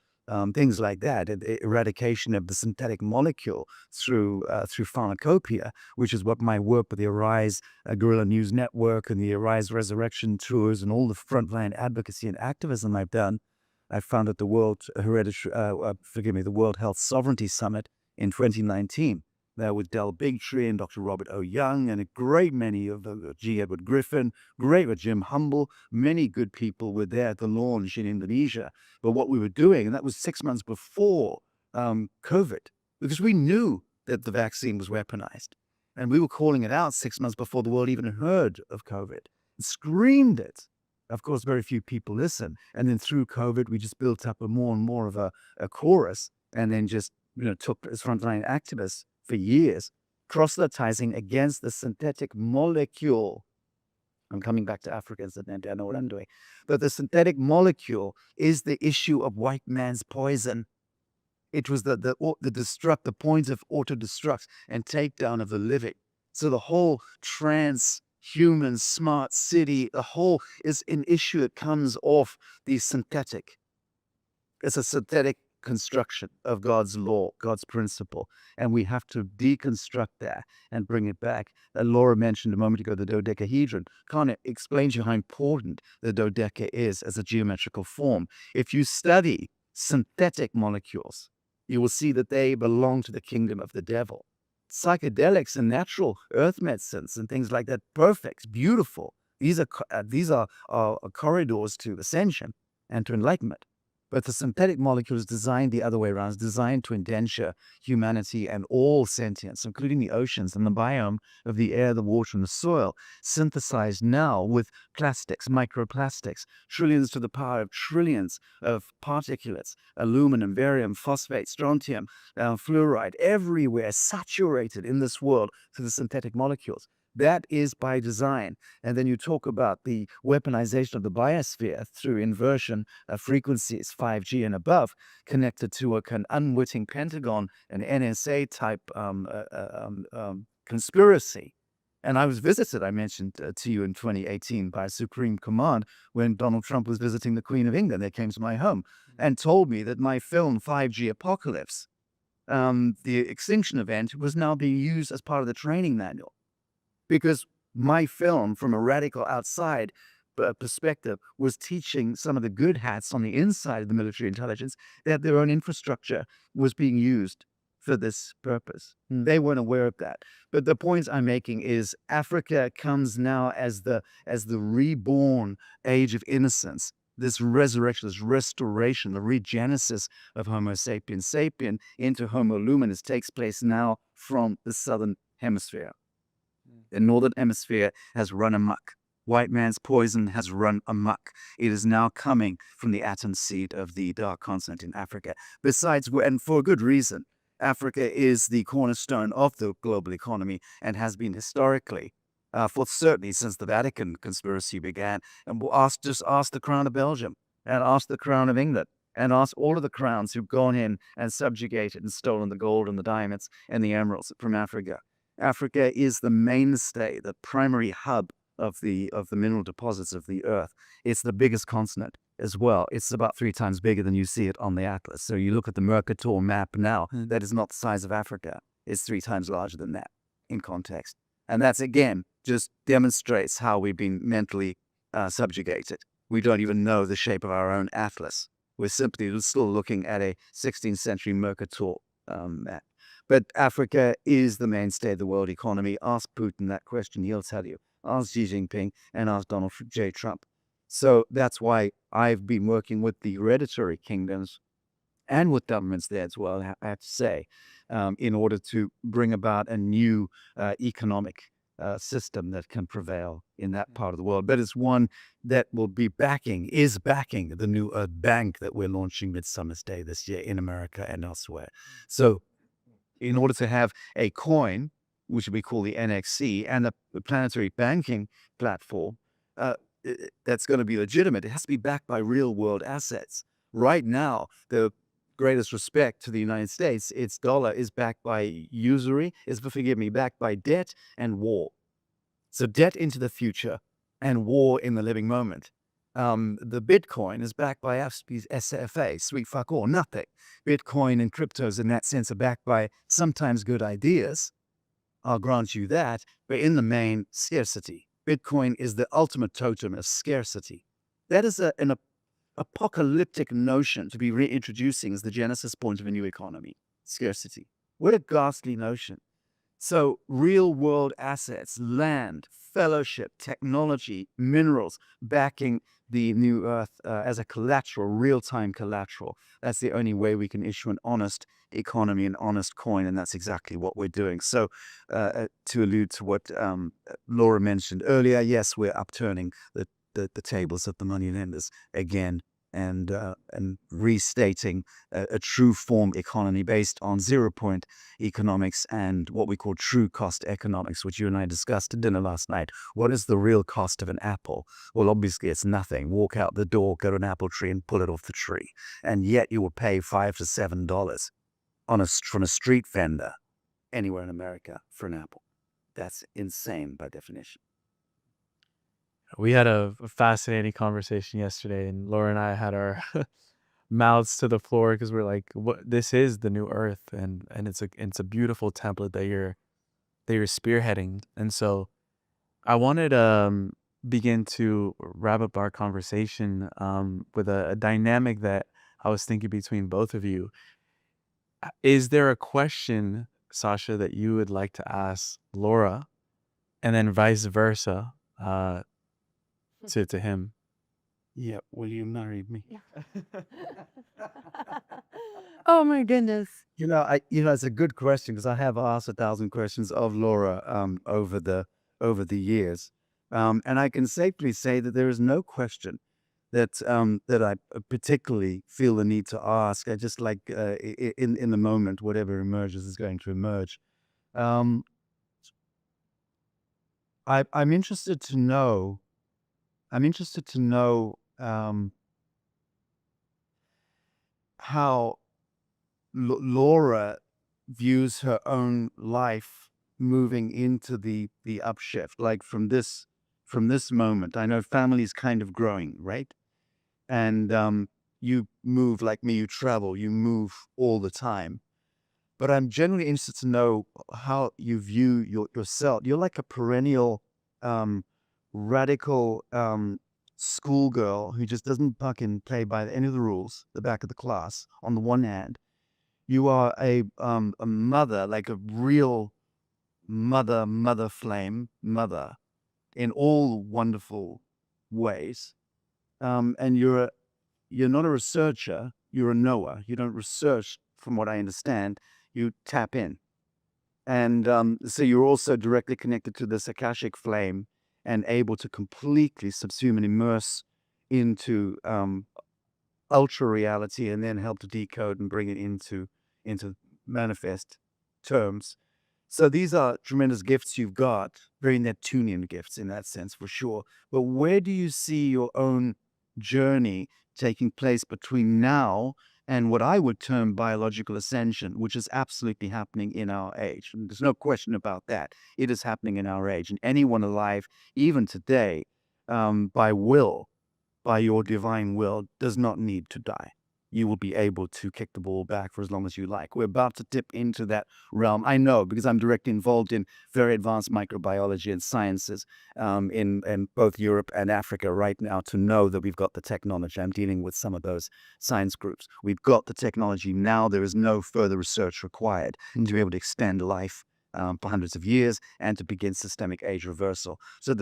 things like that, eradication of the synthetic molecule through pharmacopoeia, which is what my work with the Arise Guerrilla News Network and the Arise Resurrection Tours and all the frontline advocacy and activism I've done. I founded the World Health Sovereignty Summit in 2019. There with Del Bigtree and Dr. Robert O. Young and a great many of G. Edward Griffin, great with Jim Humble. Many good people were there at the launch in Indonesia. But what we were doing, and that was 6 months before COVID, because we knew that the vaccine was weaponized. And we were calling it out 6 months before the world even heard of COVID. Screamed it. Of course, very few people listen. And then through COVID, we just built up more and more of a chorus, and then just took as frontline activists for years, proselytizing against the synthetic molecule. I'm coming back to Africa, and I know what I'm doing. But the synthetic molecule is the issue of white man's poison. It was the points of auto-destruct and takedown of the living. So the whole transhuman smart city, the whole is an issue that comes off the synthetic. It's a synthetic construction of God's law, God's principle. And we have to deconstruct that and bring it back. Laura mentioned a moment ago the dodecahedron. Can't explain to you how important the dodeca is as a geometrical form. If you study synthetic molecules, you will see that they belong to the kingdom of the devil. psychedelics and natural earth medicines and things like that. Perfect, beautiful. These are corridors to ascension and to enlightenment. But the synthetic molecule is designed the other way around. It's designed to endanger humanity and all sentience, including the oceans and the biome of the air, the water, and the soil, synthesized now with plastics, microplastics, trillions to the power of trillions of particulates, aluminum, barium, phosphate, strontium, fluoride, everywhere saturated in this world to the synthetic molecules. That is by design. And then you talk about the weaponization of the biosphere through inversion of frequencies, 5G and above, connected to an unwitting Pentagon, an NSA type conspiracy. And I was visited, I mentioned to you in 2018 by Supreme Command when Donald Trump was visiting the Queen of England. They came to my home and told me that my film 5G Apocalypse, the extinction event, was now being used as part of the training manual. Because my film, from a radical outside perspective, was teaching some of the good hats on the inside of the military intelligence that their own infrastructure was being used for this purpose. They weren't aware of that. But the point I'm making is Africa comes now as the reborn age of innocence, this resurrection, this restoration, the regenesis of Homo sapiens sapien into Homo luminous takes place now from the southern hemisphere. The northern hemisphere has run amok. White man's poison has run amok. It is now coming from the atom seed of the dark continent in Africa. Besides, and for a good reason, Africa is the cornerstone of the global economy and has been historically, for certainly since the Vatican conspiracy began. And we'll just ask the Crown of Belgium and ask the Crown of England and ask all of the crowns who've gone in and subjugated and stolen the gold and the diamonds and the emeralds from Africa. Africa is the mainstay, the primary hub of the mineral deposits of the earth. It's the biggest continent as well. It's about 3 times bigger than you see it on the atlas. So you look at the Mercator map now, that is not the size of Africa. It's 3 times larger than that in context. And that's, again, just demonstrates how we've been mentally subjugated. We don't even know the shape of our own atlas. We're simply still looking at a 16th century Mercator map. But Africa is the mainstay of the world economy. Ask Putin that question, he'll tell you. Ask Xi Jinping and ask Donald J. Trump. So that's why I've been working with the hereditary kingdoms and with governments there as well, I have to say, in order to bring about a new economic system that can prevail in that part of the world. But it's one that is backing the new Earth Bank that we're launching Midsummer's Day this year in America and elsewhere. So in order to have a coin, which we call the NXC, and a planetary banking platform that's going to be legitimate, it has to be backed by real world assets. Right now, the greatest respect to the United States, its dollar is backed by usury, backed by debt and war. So debt into the future and war in the living moment. The Bitcoin is backed by SFA, sweet fuck all, nothing. Bitcoin and cryptos in that sense are backed by sometimes good ideas. I'll grant you that, but in the main, scarcity. Bitcoin is the ultimate totem of scarcity. That is an apocalyptic notion to be reintroducing as the genesis point of a new economy. Scarcity. What a ghastly notion. So real world assets, land, fellowship, technology, minerals, backing the new earth as a collateral, real-time collateral. That's the only way we can issue an honest economy, an honest coin, and that's exactly what we're doing. So to allude to what Laura mentioned earlier, yes, we're upturning the tables of the money lenders again, and restating a true form economy based on 0-point economics and what we call true cost economics, which you and I discussed at dinner last night. What is the real cost of an apple? Well, obviously it's nothing. Walk out the door, go to an apple tree and pull it off the tree. And yet you will pay $5 to $7 from a street vendor anywhere in America for an apple. That's insane by definition. We had a fascinating conversation yesterday, and Laura and I had our mouths to the floor because we're like, "What? This is the new Earth, and it's a beautiful template that you're spearheading." And so, I wanted to begin to wrap up our conversation with a dynamic that I was thinking between both of you. Is there a question Sacha, that you would like to ask Laura, and then vice versa to him. Yeah, will you marry me? Oh my goodness. It's a good question because I have asked 1,000 questions of Laura over the years, and I can safely say that there is no question that I particularly feel the need to ask. I just like in the moment, whatever emerges is going to emerge. Um, I'm interested to know. I'm interested to know how Laura views her own life moving into the upshift, like from this moment. I know family's kind of growing, right? And you move like me, you travel, you move all the time. But I'm generally interested to know how you view yourself. You're like a perennial radical schoolgirl who just doesn't fucking play by any of the rules, the back of the class, on the one hand. You are a mother, like a real mother flame mother in all wonderful ways. And you're not a researcher, you're a knower. You don't research, from what I understand, you tap in. And so you're also directly connected to this Akashic flame and able to completely subsume and immerse into ultra reality and then help to decode and bring it into manifest terms. So these are tremendous gifts you've got, very Neptunian gifts in that sense, for sure. But where do you see your own journey taking place between now and what I would term biological ascension, which is absolutely happening in our age? And there's no question about that. It is happening in our age. And anyone alive, even today, by will, by your divine will, does not need to die. You will be able to kick the ball back for as long as you like. We're about to dip into that realm. I know because I'm directly involved in very advanced microbiology and sciences in both Europe and Africa right now, to know that we've got the technology. I'm dealing with some of those science groups. We've got the technology now. There is no further research required to be able to extend life for hundreds of years and to begin systemic age reversal. So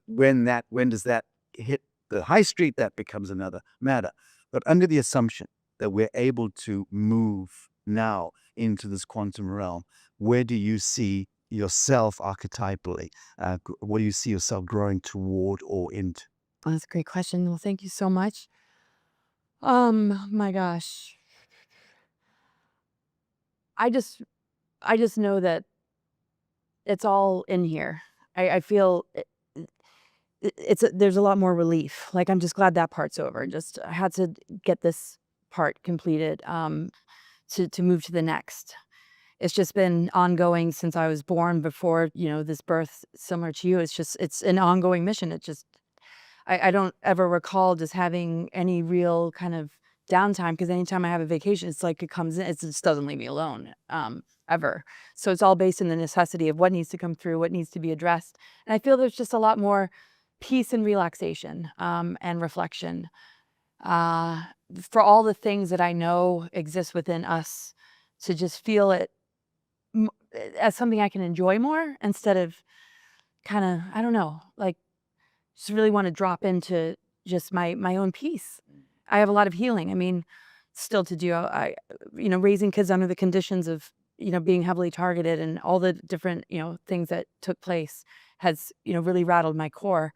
when does that hit the high street? That becomes another matter. But under the assumption that we're able to move now into this quantum realm, where do you see yourself archetypally? What do you see yourself growing toward or into? Oh, that's a great question. Well, thank you so much. My gosh. I just know that it's all in here. I feel there's a lot more relief. Like, I'm just glad that part's over. Just I had to get this part completed to move to the next. It's just been ongoing since I was born, before, this birth, similar to you. It's an ongoing mission. I don't ever recall just having any real kind of downtime, because anytime I have a vacation, it's like it comes in, it just doesn't leave me alone, ever. So it's all based in the necessity of what needs to come through, what needs to be addressed. And I feel there's just a lot more peace and relaxation, and reflection, for all the things that I know exist within us, to just feel it as something I can enjoy more, instead of kind of, I don't know, like, just really want to drop into just my own peace. I have a lot of healing. I mean, still to do. Raising kids under the conditions of, being heavily targeted, and all the different, things that took place has, really rattled my core.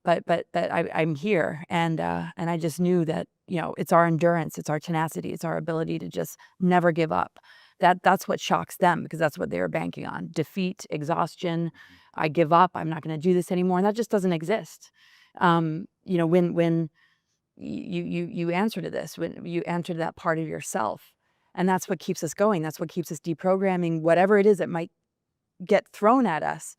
But I'm here, and I just knew that, it's our endurance, it's our tenacity, it's our ability to just never give up. That's what shocks them, because that's what they were banking on: defeat, exhaustion. I give up. I'm not going to do this anymore, and that just doesn't exist. When you answer to this, when you answer to that part of yourself, and that's what keeps us going. That's what keeps us deprogramming whatever it is that might get thrown at us.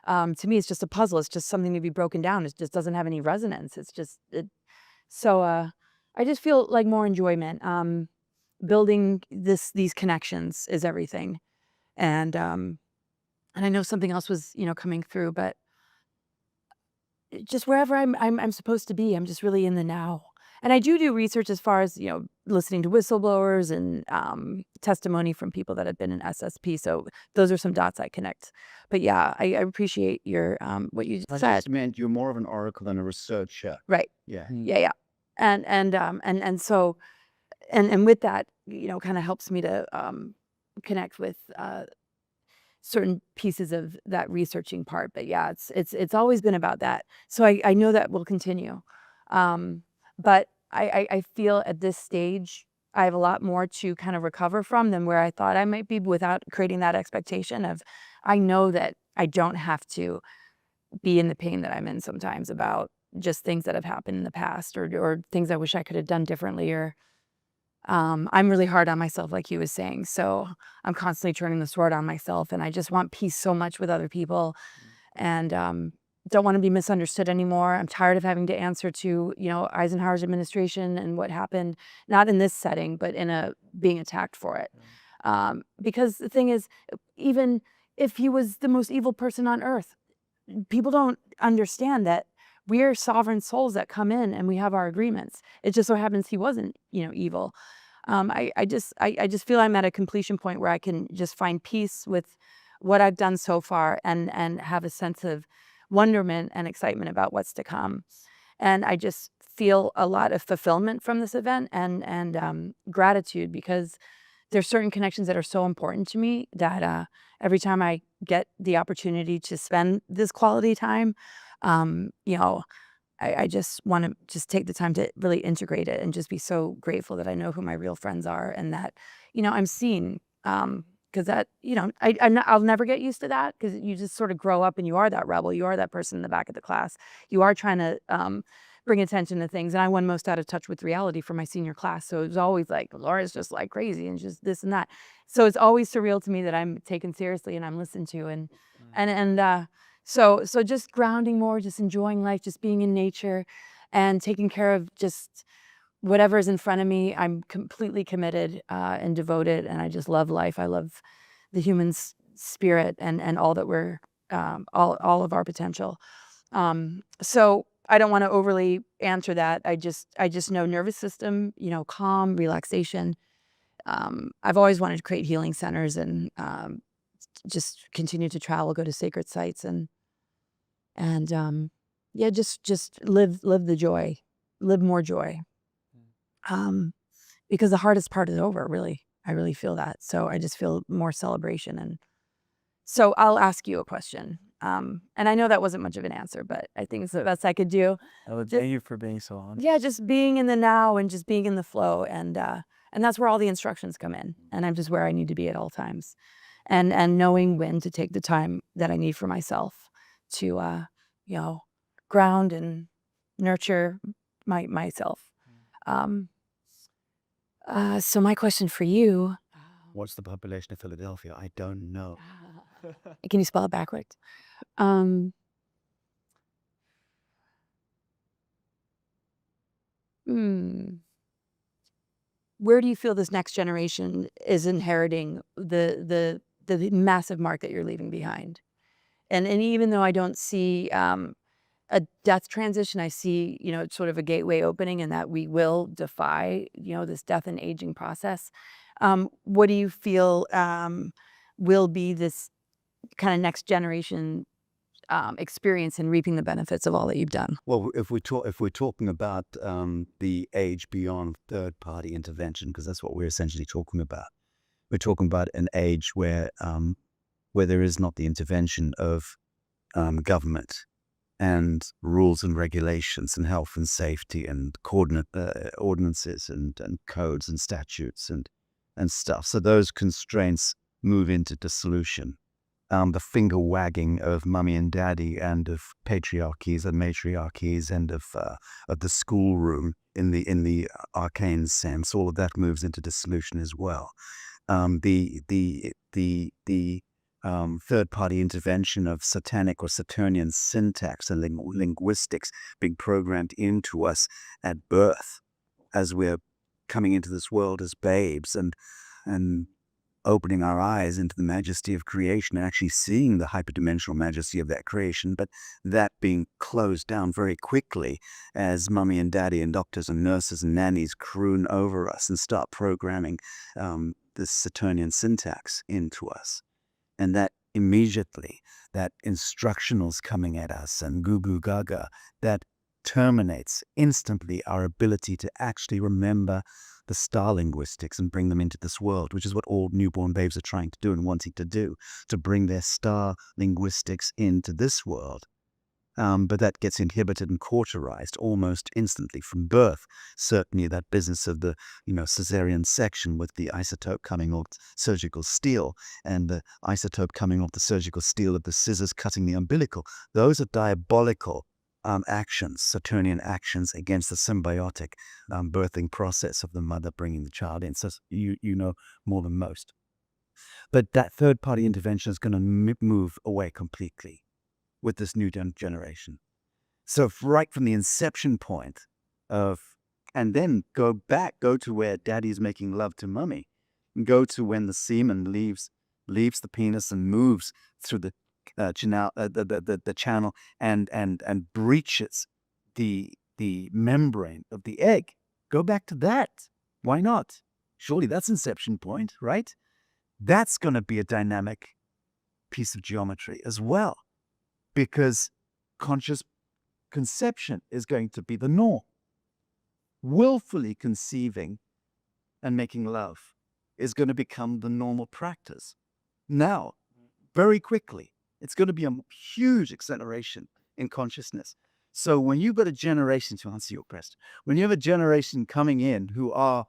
To me, it's just a puzzle. It's just something to be broken down. It just doesn't have any resonance. It's just it. So I just feel like more enjoyment. Building these connections is everything, and I know something else was, coming through, but just wherever I'm supposed to be, I'm just really in the now. And I do research as far as, listening to whistleblowers and testimony from people that have been in SSP. So those are some dots I connect. But yeah, I appreciate your what you I said. just meant you're more of an oracle than a researcher. Right. Yeah. Yeah. And so and with that, kind of helps me to connect with certain pieces of that researching part. But yeah, it's always been about that. So I know that will continue. But I feel at this stage I have a lot more to kind of recover from than where I thought I might be, without creating that expectation of, I know that I don't have to be in the pain that I'm in sometimes about just things that have happened in the past, or things I wish I could have done differently, or I'm really hard on myself, like you was saying. So I'm constantly turning the sword on myself, and I just want peace so much with other people, and don't want to be misunderstood anymore. I'm tired of having to answer to, Eisenhower's administration and what happened, not in this setting, but in being attacked for it. Because the thing is, even if he was the most evil person on earth, people don't understand that we are sovereign souls that come in and we have our agreements. It just so happens he wasn't, evil. I just feel I'm at a completion point where I can just find peace with what I've done so far, and have a sense of wonderment and excitement about what's to come. And I just feel a lot of fulfillment from this event, and gratitude, because there's certain connections that are so important to me that every time I get the opportunity to spend this quality time, I just want to just take the time to really integrate it and just be so grateful that I know who my real friends are, and that, I'm seen. Because that, I'll never get used to that, because you just sort of grow up and you are that rebel. You are that person in the back of the class. You are trying to bring attention to things. And I won most out of touch with reality for my senior class. So it was always like, Laura's just like crazy and just this and that. So it's always surreal to me that I'm taken seriously and I'm listened to. So just grounding more, just enjoying life, just being in nature, and taking care of just whatever's in front of me. I'm completely committed and devoted, and I just love life. I love the human spirit and all that we're, all of our potential. So I don't want to overly answer that. I just know nervous system, calm, relaxation. I've always wanted to create healing centers, and just continue to travel, go to sacred sites, and yeah, just live the joy, live more joy. Because the hardest part is over, really. I really feel that. So I just feel more celebration. And so I'll ask you a question. And I know that wasn't much of an answer, but I think it's the best I could do. Oh, Just- thank you for being so honest. Yeah, just being in the now and just being in the flow. And that's where all the instructions come in. And I'm just where I need to be at all times. And knowing when to take the time that I need for myself to, ground and nurture myself. So my question for you, What's the population of Philadelphia? I don't know. can you spell it backwards? Where do you feel this next generation is inheriting the massive mark that you're leaving behind? And even though I don't see a death transition, I see, sort of a gateway opening, and that we will defy, this death and aging process. What do you feel will be this kind of next generation experience in reaping the benefits of all that you've done? Well, if we're talking about the age beyond third-party intervention, because that's what we're essentially talking about. We're talking about an age where there is not the intervention of government and rules and regulations and health and safety and ordinances and codes and statutes and stuff. So those constraints move into dissolution. The finger wagging of mummy and daddy, and of patriarchies and matriarchies, and of the schoolroom in the arcane sense, all of that moves into dissolution as well. The third-party intervention of satanic or Saturnian syntax and linguistics being programmed into us at birth, as we're coming into this world as babes, and opening our eyes into the majesty of creation and actually seeing the hyperdimensional majesty of that creation, but that being closed down very quickly as mummy and daddy and doctors and nurses and nannies croon over us and start programming this Saturnian syntax into us. And that immediately, that instructionals coming at us and goo goo gaga, that terminates instantly our ability to actually remember the star linguistics and bring them into this world, which is what all newborn babes are trying to do and wanting to do, to bring their star linguistics into this world. But that gets inhibited and cauterized almost instantly from birth. Certainly that business of the cesarean section with the isotope coming off surgical steel and the isotope coming off the surgical steel of the scissors cutting the umbilical. Those are diabolical actions, Saturnian actions against the symbiotic birthing process of the mother bringing the child in. So you know more than most. But that third-party intervention is going to move away completely with this new generation. So right from the inception point of, and then go to where daddy's making love to mummy, and go to when the semen leaves the penis and moves through the channel and breaches the membrane of the egg. Go back to that. Why not? Surely that's inception point, right? That's going to be a dynamic piece of geometry as well, because conscious conception is going to be the norm. Willfully conceiving and making love is going to become the normal practice. Now, very quickly, it's going to be a huge acceleration in consciousness. So when you've got a generation, to answer your question, when you have a generation coming in who are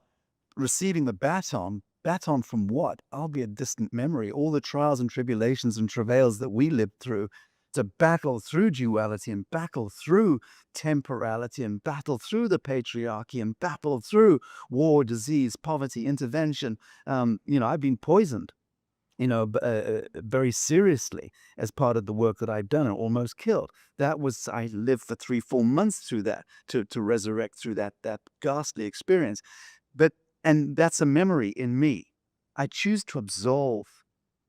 receiving the baton from what? I'll be a distant memory. All the trials and tribulations and travails that we lived through to battle through duality and battle through temporality and battle through the patriarchy and battle through war, disease, poverty, intervention. I've been poisoned, very seriously as part of the work that I've done and almost killed. I lived for 3-4 months through that to resurrect through that ghastly experience. And that's a memory in me. I choose to absolve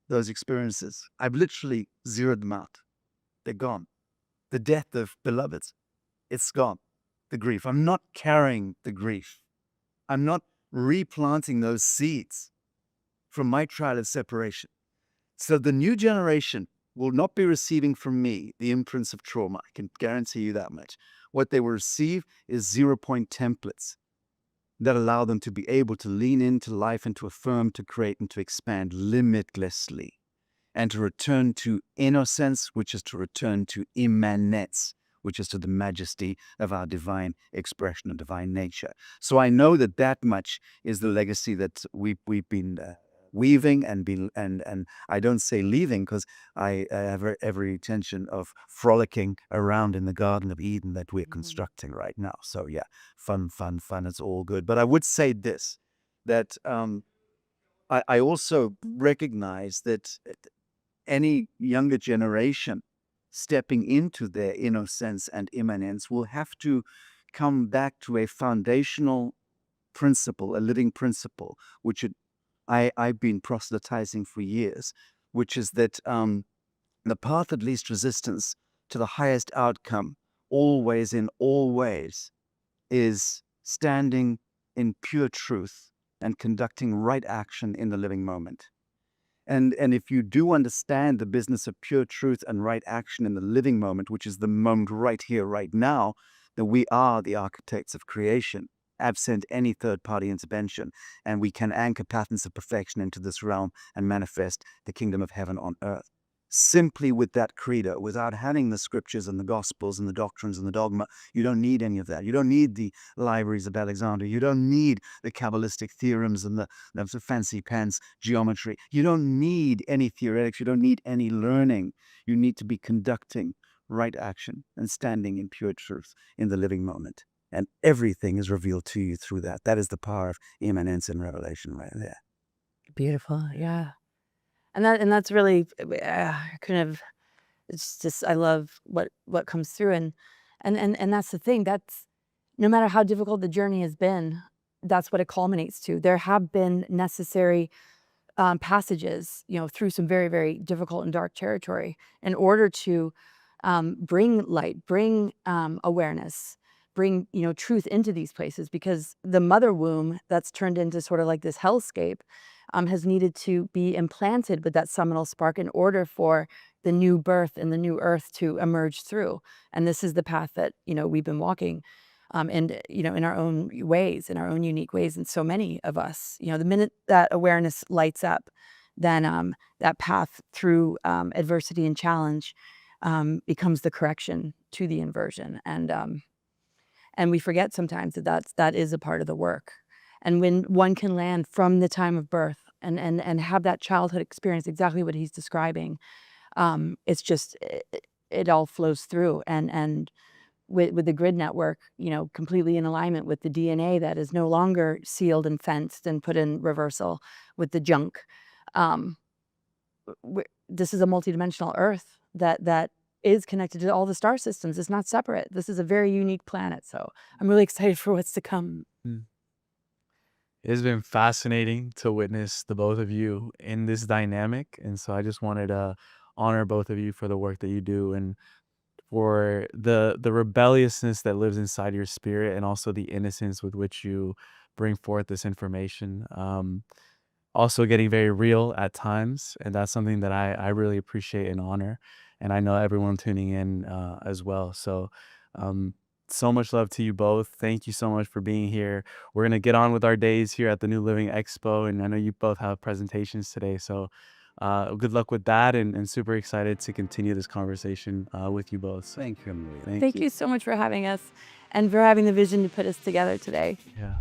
those experiences. I've literally zeroed them out. They're gone. The death of beloveds, it's gone. The grief. I'm not carrying the grief. I'm not replanting those seeds from my trial of separation. So the new generation will not be receiving from me the imprints of trauma. I can guarantee you that much. What they will receive is 0-point templates that allow them to be able to lean into life and to affirm, to create, and to expand limitlessly, and to return to innocence, which is to return to immanence, which is to the majesty of our divine expression and divine nature. So I know that much is the legacy that we've been weaving and I don't say leaving because I have every intention of frolicking around in the Garden of Eden that we're constructing right now. So yeah, fun, it's all good. But I would say this, that I also recognize that any younger generation stepping into their innocence and immanence will have to come back to a foundational principle, a living principle, which I've been proselytizing for years, which is that the path of least resistance to the highest outcome, always in all ways, is standing in pure truth and conducting right action in the living moment. And if you do understand the business of pure truth and right action in the living moment, which is the moment right here, right now, that we are the architects of creation, absent any third-party intervention, and we can anchor patterns of perfection into this realm and manifest the kingdom of heaven on earth. Simply with that credo, without having the scriptures and the gospels and the doctrines and the dogma, you don't need any of that. You don't need the libraries of Alexander. You don't need the Kabbalistic theorems and the fancy pants geometry. You don't need any theoretics. You don't need any learning. You need to be conducting right action and standing in pure truth in the living moment. And everything is revealed to you through that. That is the power of immanence and revelation right there. Beautiful. Yeah. And that's really it's just, I love what comes through. And that's the thing. That's, no matter how difficult the journey has been, that's what it culminates to. There have been necessary passages, through some very, very difficult and dark territory in order to bring light, bring awareness, bring, truth into these places, because the mother womb that's turned into sort of like this hellscape has needed to be implanted with that seminal spark in order for the new birth and the new earth to emerge through. And this is the path that, we've been walking, and, in our own ways, in our own unique ways. And so many of us, the minute that awareness lights up, then that path through adversity and challenge becomes the correction to the inversion. And we forget sometimes that is a part of the work. And when one can land from the time of birth and have that childhood experience, exactly what he's describing, it's just, it all flows through. And with the grid network, completely in alignment with the DNA that is no longer sealed and fenced and put in reversal with the junk. This is a multidimensional Earth that is connected to all the star systems. It's not separate. This is a very unique planet. So I'm really excited for what's to come. It has been fascinating to witness the both of you in this dynamic. And so I just wanted to honor both of you for the work that you do, and for the rebelliousness that lives inside your spirit, and also the innocence with which you bring forth this information. Also getting very real at times, and that's something that I really appreciate and honor, and I know everyone tuning in as well. So so much love to you both. Thank you so much for being here. We're gonna get on with our days here at the New Living Expo, and I know you both have presentations today, so good luck with that, and super excited to continue this conversation with you both. So Thank you, Emilio. Thank you so much for having us and for having the vision to put us together today. yeah.